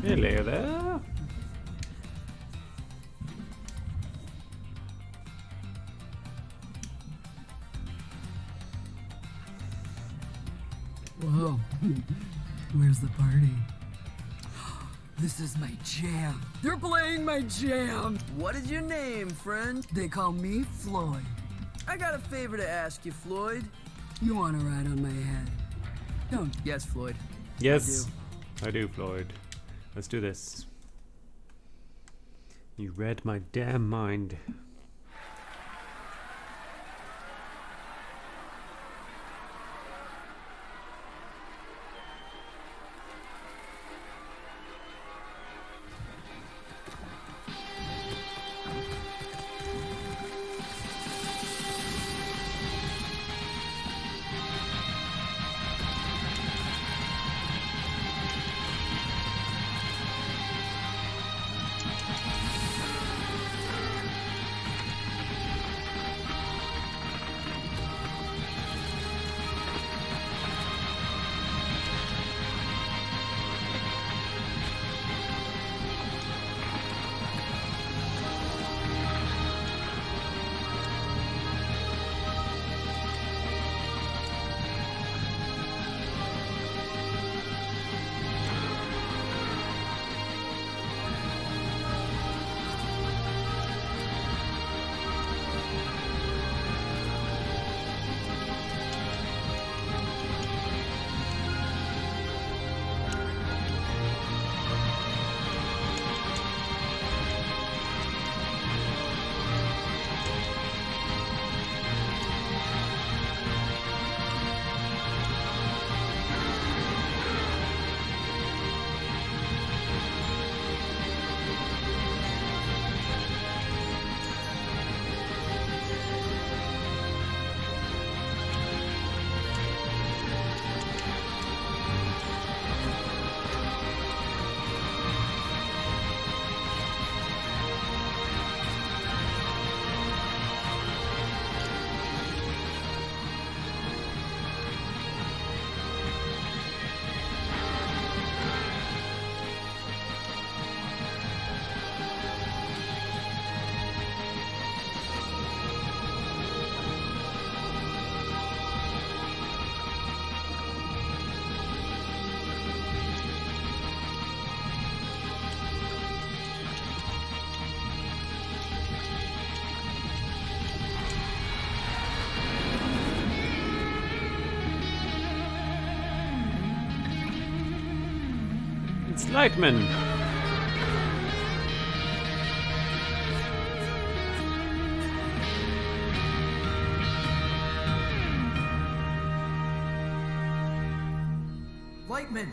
Hello there. Whoa. Where's the party? This is my jam. They're playing my jam. What is your name, friend? They call me Floyd. I got a favor to ask you, Floyd. You want to ride on my head? Don't. Yes, Floyd. Yes, I do, Floyd. Let's do this. You read my damn mind. It's Lightman. Lightman!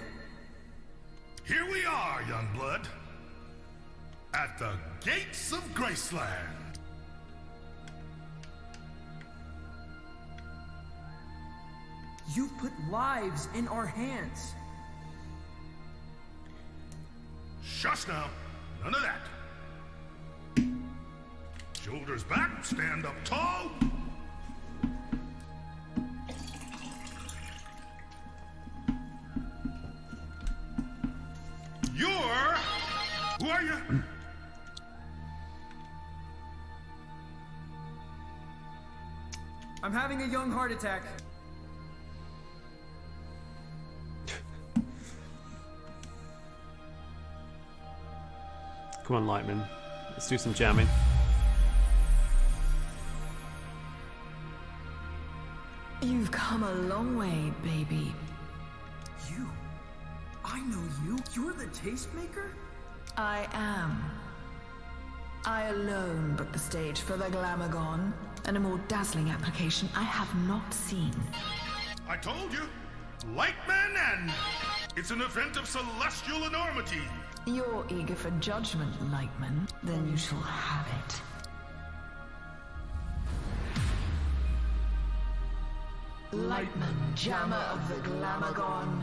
Here we are, young blood. At the gates of Graceland. You've put lives in our hands. Shush now. None of that. Shoulders back, stand up tall. Who are you? I'm having a young heart attack. Come on, Lightman. Let's do some jamming. You've come a long way, baby. You? I know you. You're the tastemaker? I am. I alone booked the stage for the Glamorgon, and a more dazzling application I have not seen. I told you, Lightman, and it's an event of celestial enormity. You're eager for judgment, Lightman. Then you shall have it. Lightman, jammer of the Glamorgon.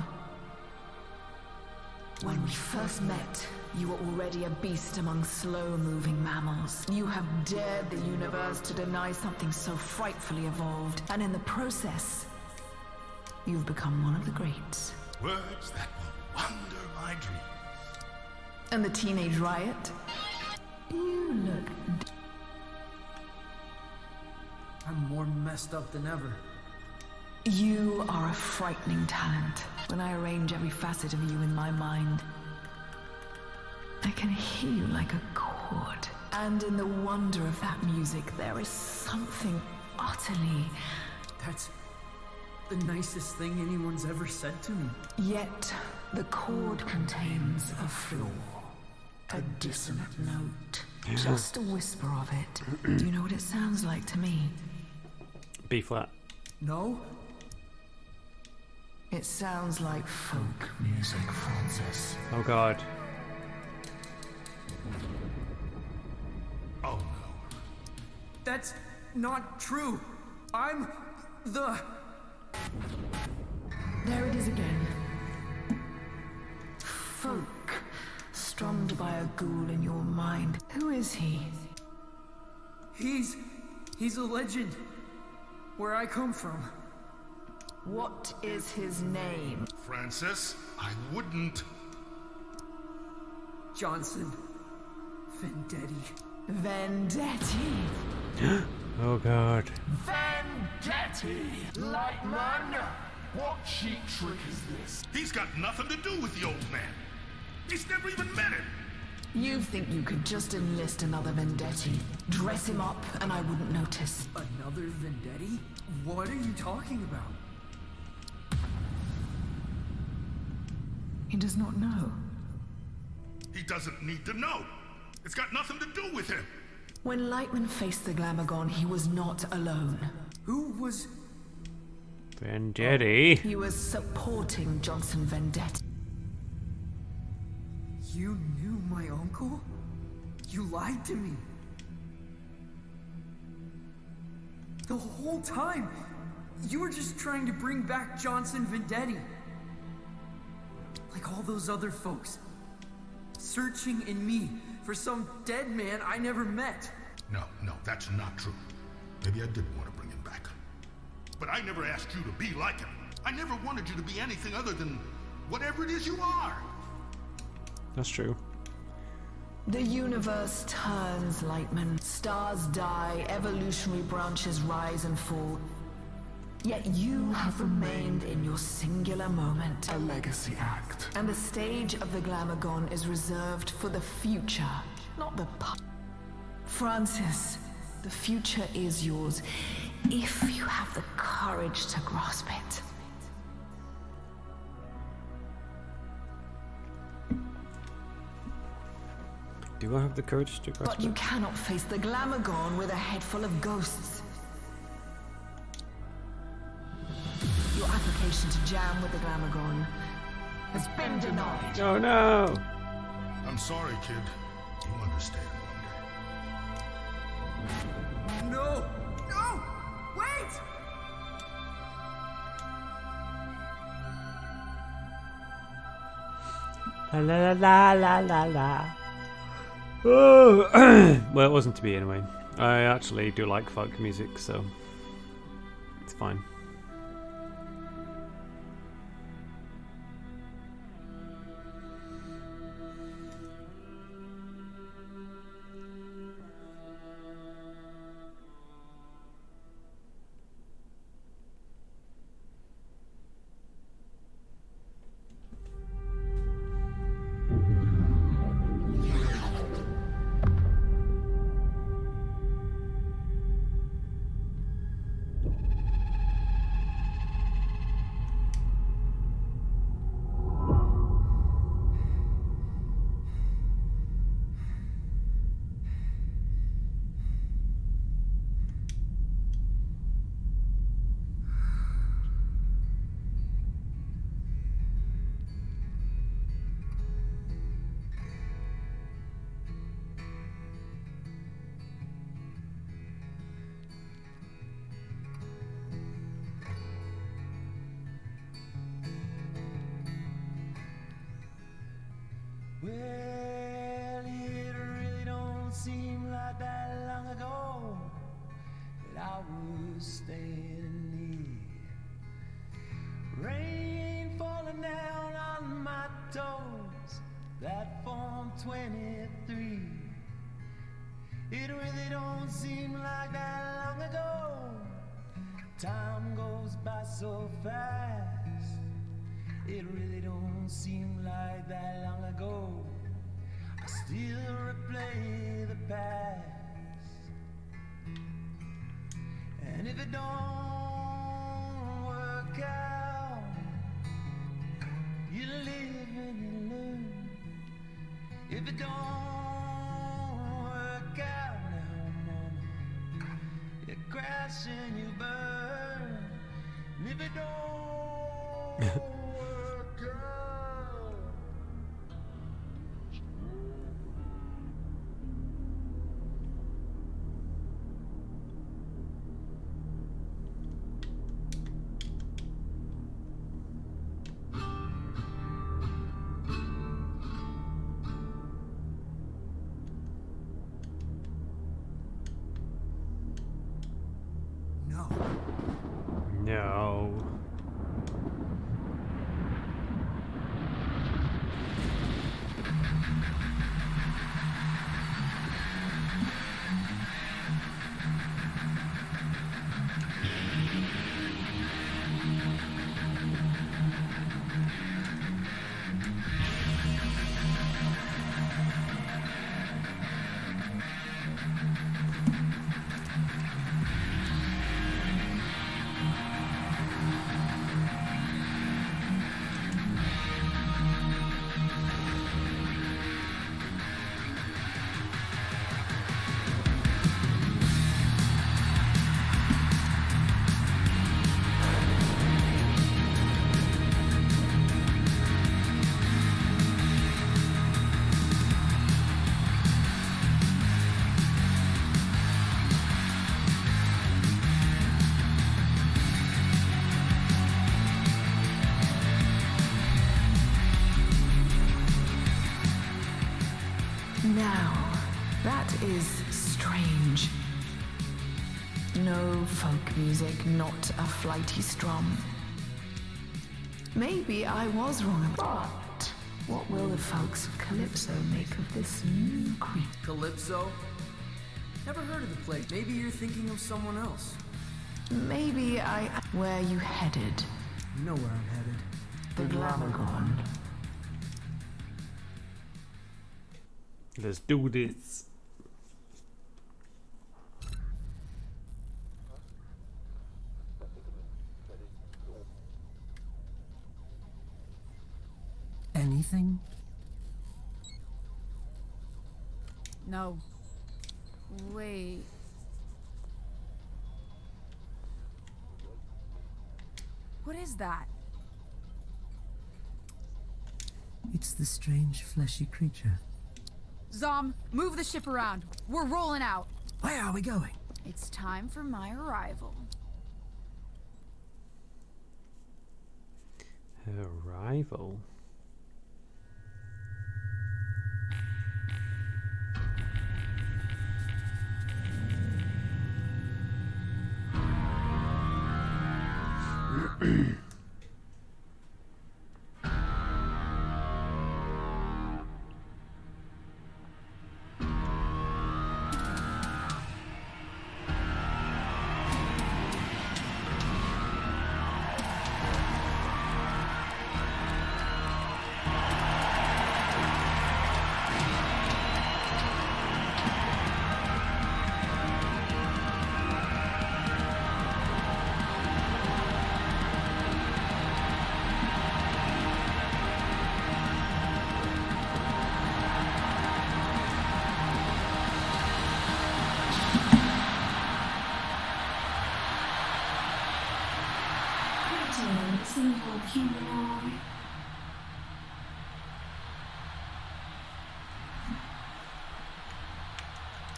When we first met, you were already a beast among slow-moving mammals. You have dared the universe to deny something so frightfully evolved, and in the process, you've become one of the greats. Words that will wander my dreams. And the teenage riot? You look... I'm more messed up than ever. You are a frightening talent. When I arrange every facet of you in my mind, I can hear you like a chord. And in the wonder of that music, there is something utterly... That's the nicest thing anyone's ever said to me. Yet, the chord contains a flaw. A dissonant note. Just a whisper of it. Do you know what it sounds like to me? B flat. No? It sounds like folk music, Francis. Oh god. Oh no. That's not true. I'm the... There it is again. Folk, strummed by a ghoul in your mind. Who is he? He's a legend. Where I come from. What is his name? Francis, I wouldn't. Johnson. Vendetti. Vendetti. Oh god. Vendetti! Lightman! What cheap trick is this? He's got nothing to do with the old man. He's never even met him. You think you could just enlist another Vendetti, dress him up, and I wouldn't notice. Another Vendetti? What are you talking about? He does not know. He doesn't need to know. It's got nothing to do with him. When Lightman faced the Glamorgon, he was not alone. Who was... Vendetti? He was supporting Johnson Vendetti. You knew my uncle? You lied to me. The whole time, you were just trying to bring back Johnson Vendetti. Like all those other folks. Searching in me for some dead man I never met. No, that's not true. Maybe I did want to bring him back. But I never asked you to be like him. I never wanted you to be anything other than whatever it is you are. That's true. The universe turns, Lightman. Stars die, evolutionary branches rise and fall. Yet you have remained in your singular moment. A legacy act. And the stage of the Glamorgon is reserved for the future, not the past. Francis, the future is yours, if you have the courage to grasp it. Do I have the courage to grasp But you cannot face the Glamorgon with a head full of ghosts. Your application to jam with the Glamorgon has been denied. Oh no! I'm sorry, kid. You'll understand one day. No! No! Wait! La la la la la la. Oh. Well, it wasn't to be anyway. I actually do like folk music, so it's fine. really don't seem like that long ago. Time goes by so fast. It really don't seem like that long ago. I still replay the past. And if it don't work out, you live and you learn. If it don't work out now, mama, you crash and you burn. And if it don't work out. No. Now, that is strange. No folk music, not a flighty strum. Maybe I was wrong, but what will the folks of Calypso make of this new creature? Calypso? Never heard of the place. Maybe you're thinking of someone else. Maybe I... Where you headed? You know where I'm headed. The Glamourgon. Let's do this. Anything? No. Wait. What is that? It's the strange fleshy creature. Zom, move the ship around. We're rolling out. Where are we going? It's time for my arrival. Arrival? Simple humanoid.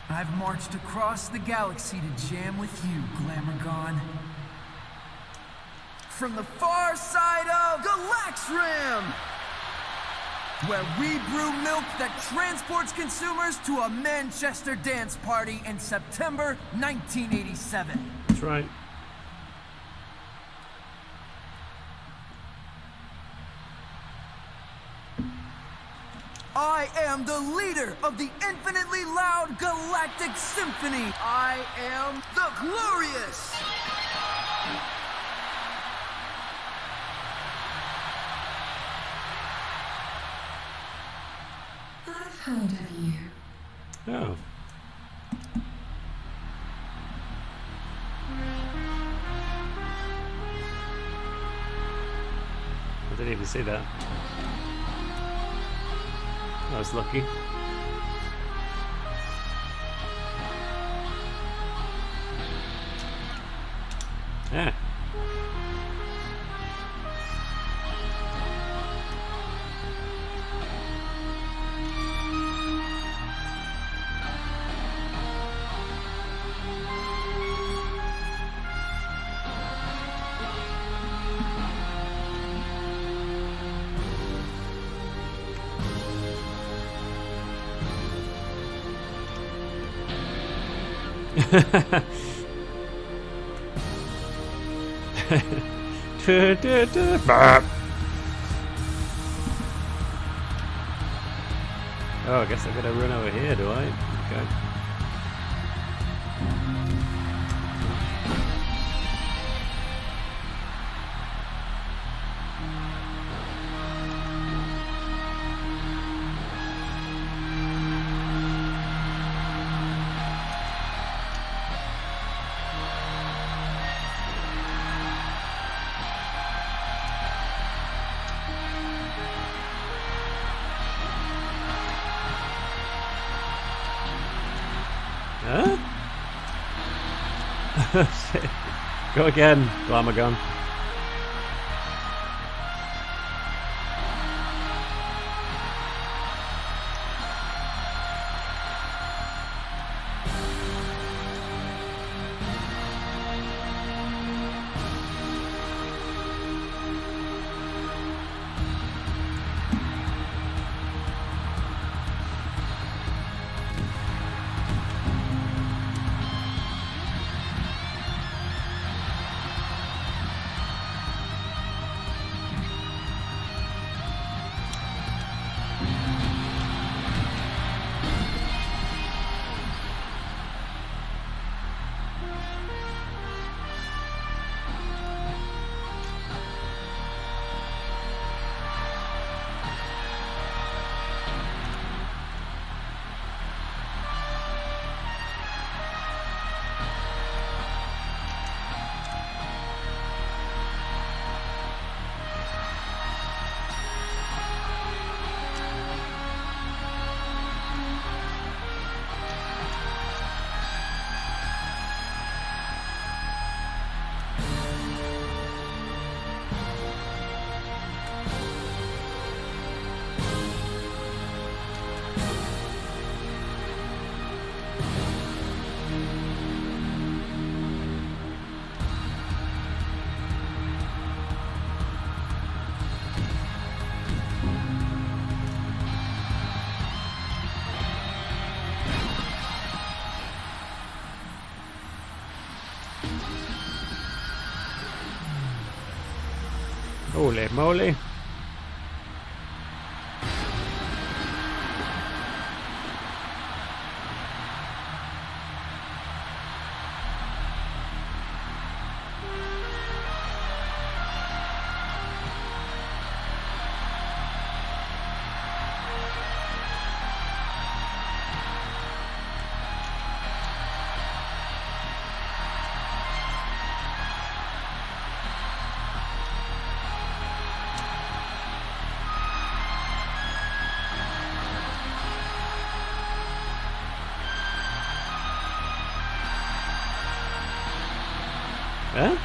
I've marched across the galaxy to jam with you, Glamourgon. From the far side of Galaxrim, where we brew milk that transports consumers to a Manchester dance party in September 1987. That's right. I am the leader of the infinitely loud galactic symphony. I am the glorious. I've heard of you. Oh. I didn't even see that. I was lucky. Yeah. Oh, I guess I gotta run over here, do I? Okay. Huh? Shit. Go again, Blamagon. Holy moly. Huh?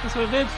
That's what it did.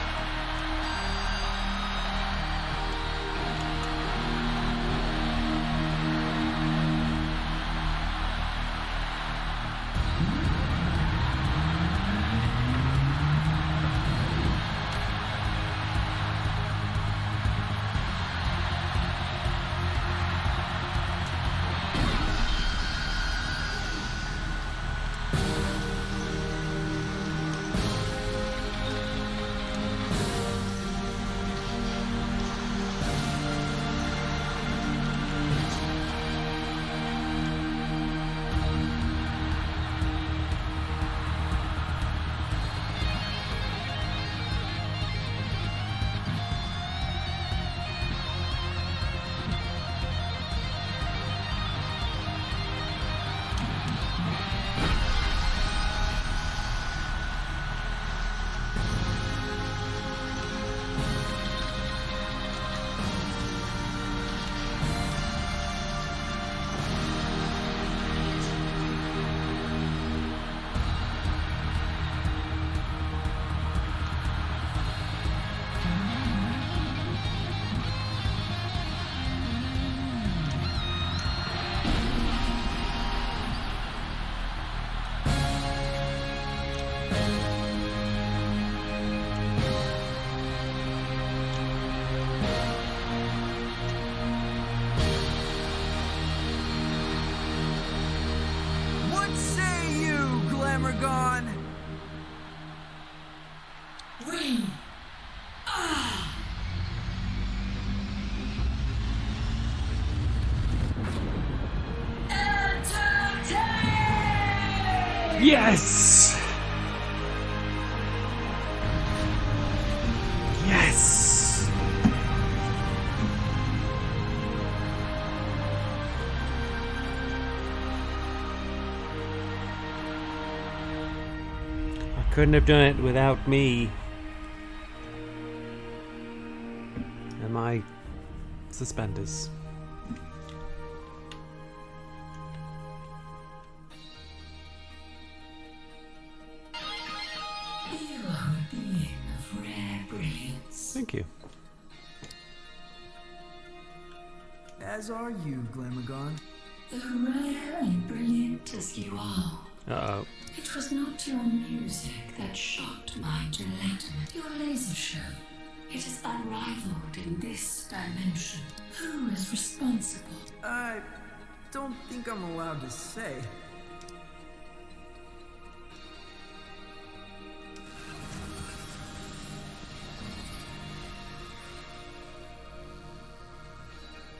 Glamorgon! We are entertained! Yes! Yes! I couldn't have done it without me. And my suspenders. You are a being of rare brilliance. Thank you. As are you, Glamorgon. Though rare and brilliant as you are, Uh-oh. it was not your music that shocked my enlightenment. Your laser show. It is unrivaled in this dimension. Who is responsible? I don't think I'm allowed to say.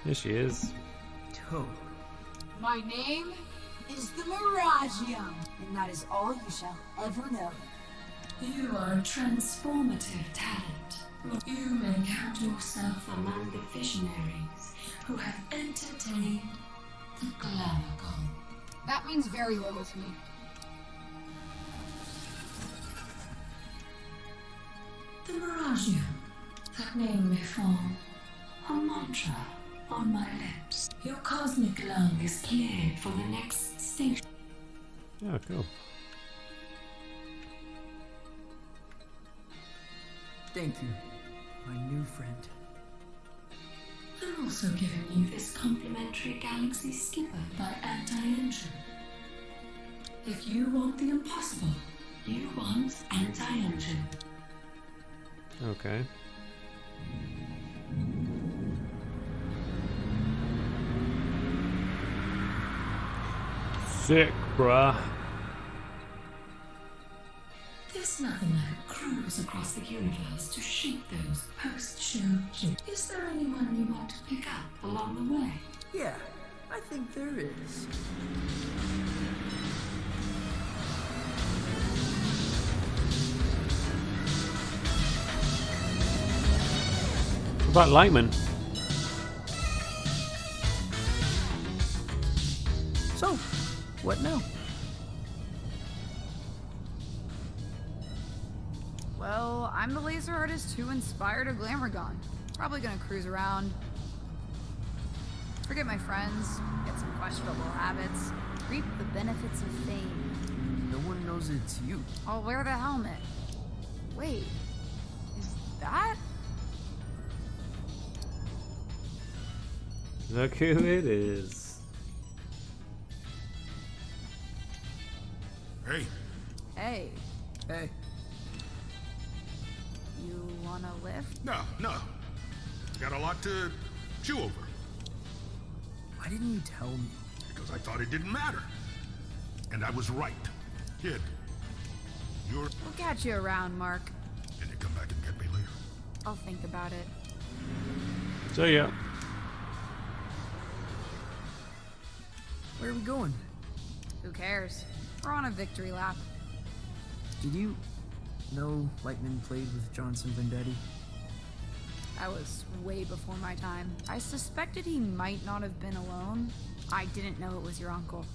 Here she is. Dope. My name is the Miragium, and that is all you shall ever know. You are a transformative talent. You may count yourself among the visionaries who have entertained the Glamorgon. That means very little to me. The Miragium. That name may form a mantra on my lips. Your cosmic lung is cleared for the next station. Oh, cool. Thank you, my new friend. I'm also giving you this complimentary galaxy skipper by anti-engine. If you want the impossible, you want anti-engine. Okay. Sick, bruh. There's nothing like a cruise across the universe to shape those post-show hits. Is there anyone you want to pick up along the way? Yeah, I think there is. What about Lightman? So, what now? Well, I'm the laser artist who inspired a Glamorgon. Probably gonna cruise around. Forget my friends, get some questionable habits, reap the benefits of fame. No one knows it's you. I'll wear the helmet. Wait, is that? Look who it is. Hey. Hey, Hey. you wanna lift? No. Got a lot to chew over. Why didn't you tell me? Because I thought it didn't matter. And I was right. Kid, you're... We'll catch you around, Mark. Can you come back and get me later? I'll think about it. So yeah. Where are we going? Who cares? We're on a victory lap. Did you know Lightman played with Johnson Vendetti? That was way before my time. I suspected he might not have been alone. I didn't know it was your uncle.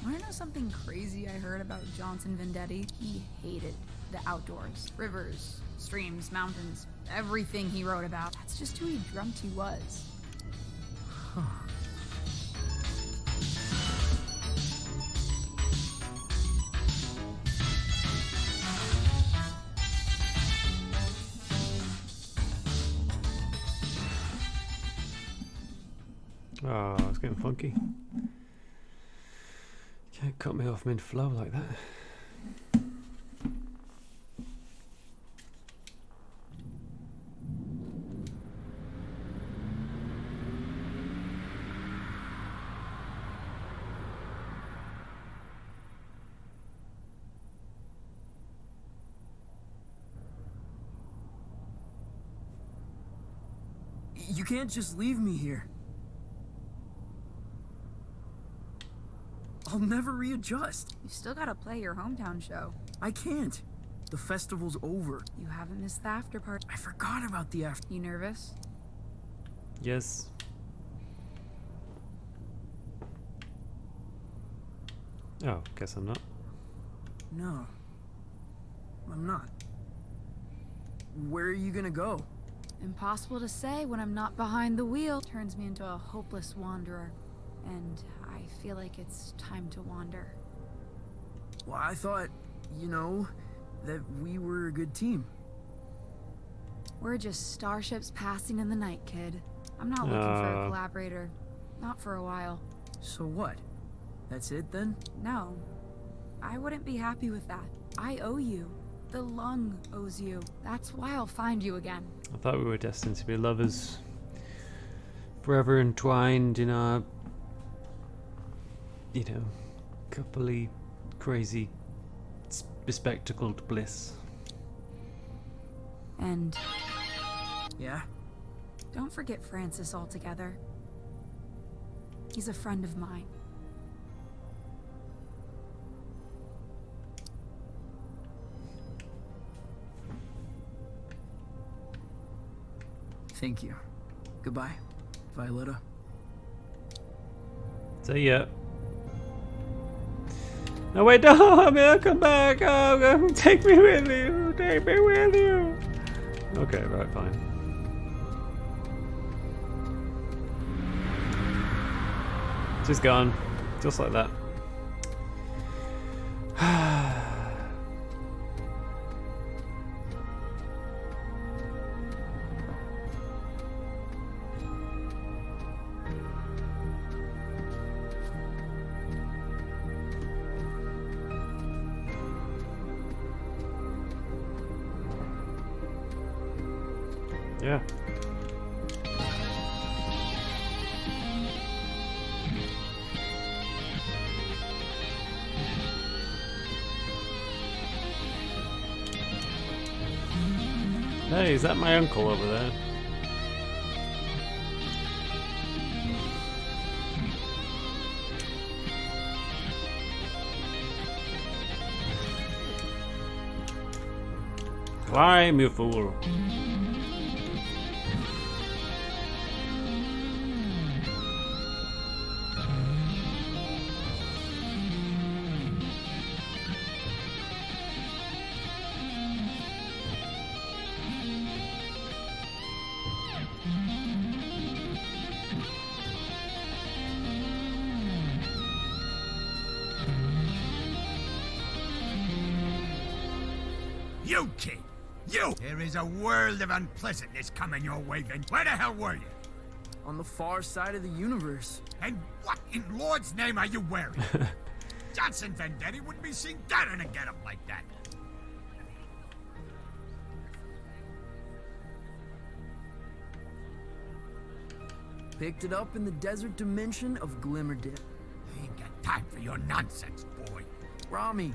Wanna know something crazy I heard about Johnson Vendetti? He hated the outdoors. Rivers, streams, mountains, everything he wrote about. That's just who he dreamt he was. Huh. Oh, it's getting funky. Can't cut me off mid-flow like that. You can't just leave me here. I'll never readjust. You still gotta play your hometown show. I can't. The festival's over. You haven't missed the after party. I forgot about the after. You nervous? Yes. Oh, guess I'm not. No. I'm not. Where are you gonna go? Impossible to say when I'm not behind the wheel. Turns me into a hopeless wanderer. And I feel like it's time to wander. Well, I thought, you know, that we were a good team. We're just starships passing in the night, kid. I'm not looking for a collaborator. Not for a while. So what? That's it then? No. I wouldn't be happy with that. I owe you. The lung owes you. That's why I'll find you again. I thought we were destined to be lovers. Forever entwined in our, you know, coupley, crazy, bespectacled bliss. And... Yeah? Don't forget Francis altogether. He's a friend of mine. Thank you. Goodbye, Violetta. See ya. No wait, no, I'm gonna come back. Oh, take me with you. Take me with you. Okay, right, fine. She's gone, just like that. Yeah. Hey, is that my uncle over there? Climb, you fool. You kid! You! There is a world of unpleasantness coming your way, then. Where the hell were you? On the far side of the universe. And what in Lord's name are you wearing? Johnson Vendetti wouldn't be seen dead in a getup like that. Picked it up in the desert dimension of Glimmerdale. I ain't got time for your nonsense, boy. Rami,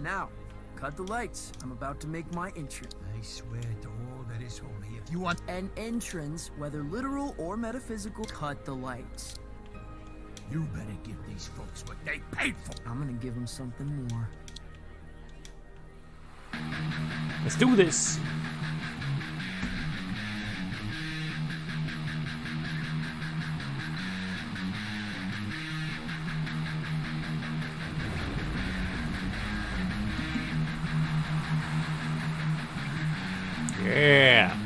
now, cut the lights. I'm about to make my entrance. I swear to all that is holy, if you want an entrance, whether literal or metaphysical, cut the lights. You better give these folks what they paid for. I'm gonna give them something more. Let's do this. Yeah.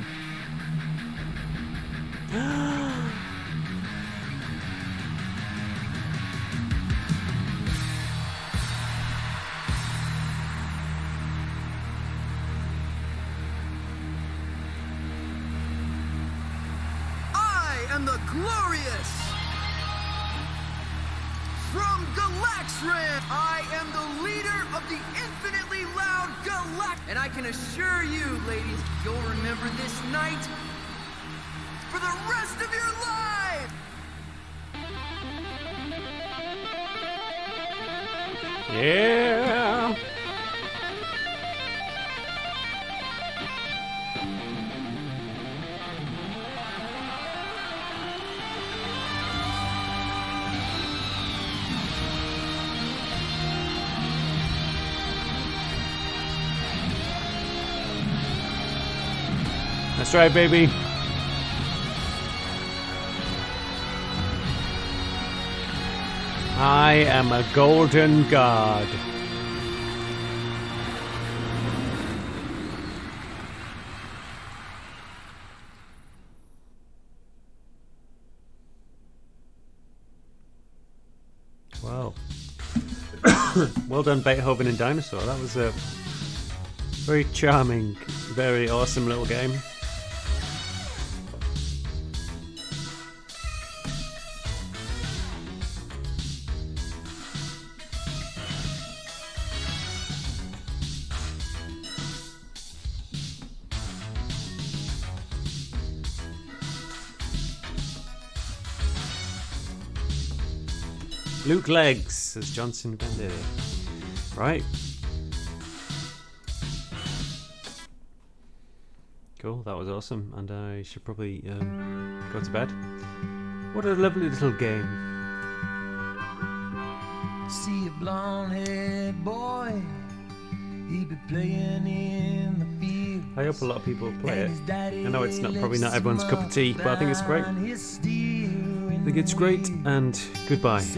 I am the glorious from Galaxran. I am the leader of the infinitely loud Galact. And I can assure you, ladies, you'll remember this night for the rest of your life. Yeah. That's right, baby. I am a golden god. Wow. Well done, Beethoven and Dinosaur. That was a very charming, very awesome little game. Luke Legs, says Johnson Bandit. Right. Cool, that was awesome, and I should probably go to bed. What a lovely little game. See a blonde-haired boy, he be playing in the field. I hope a lot of people play it. I know it's probably not everyone's cup of tea, but I think it's great. I think it's great, and goodbye.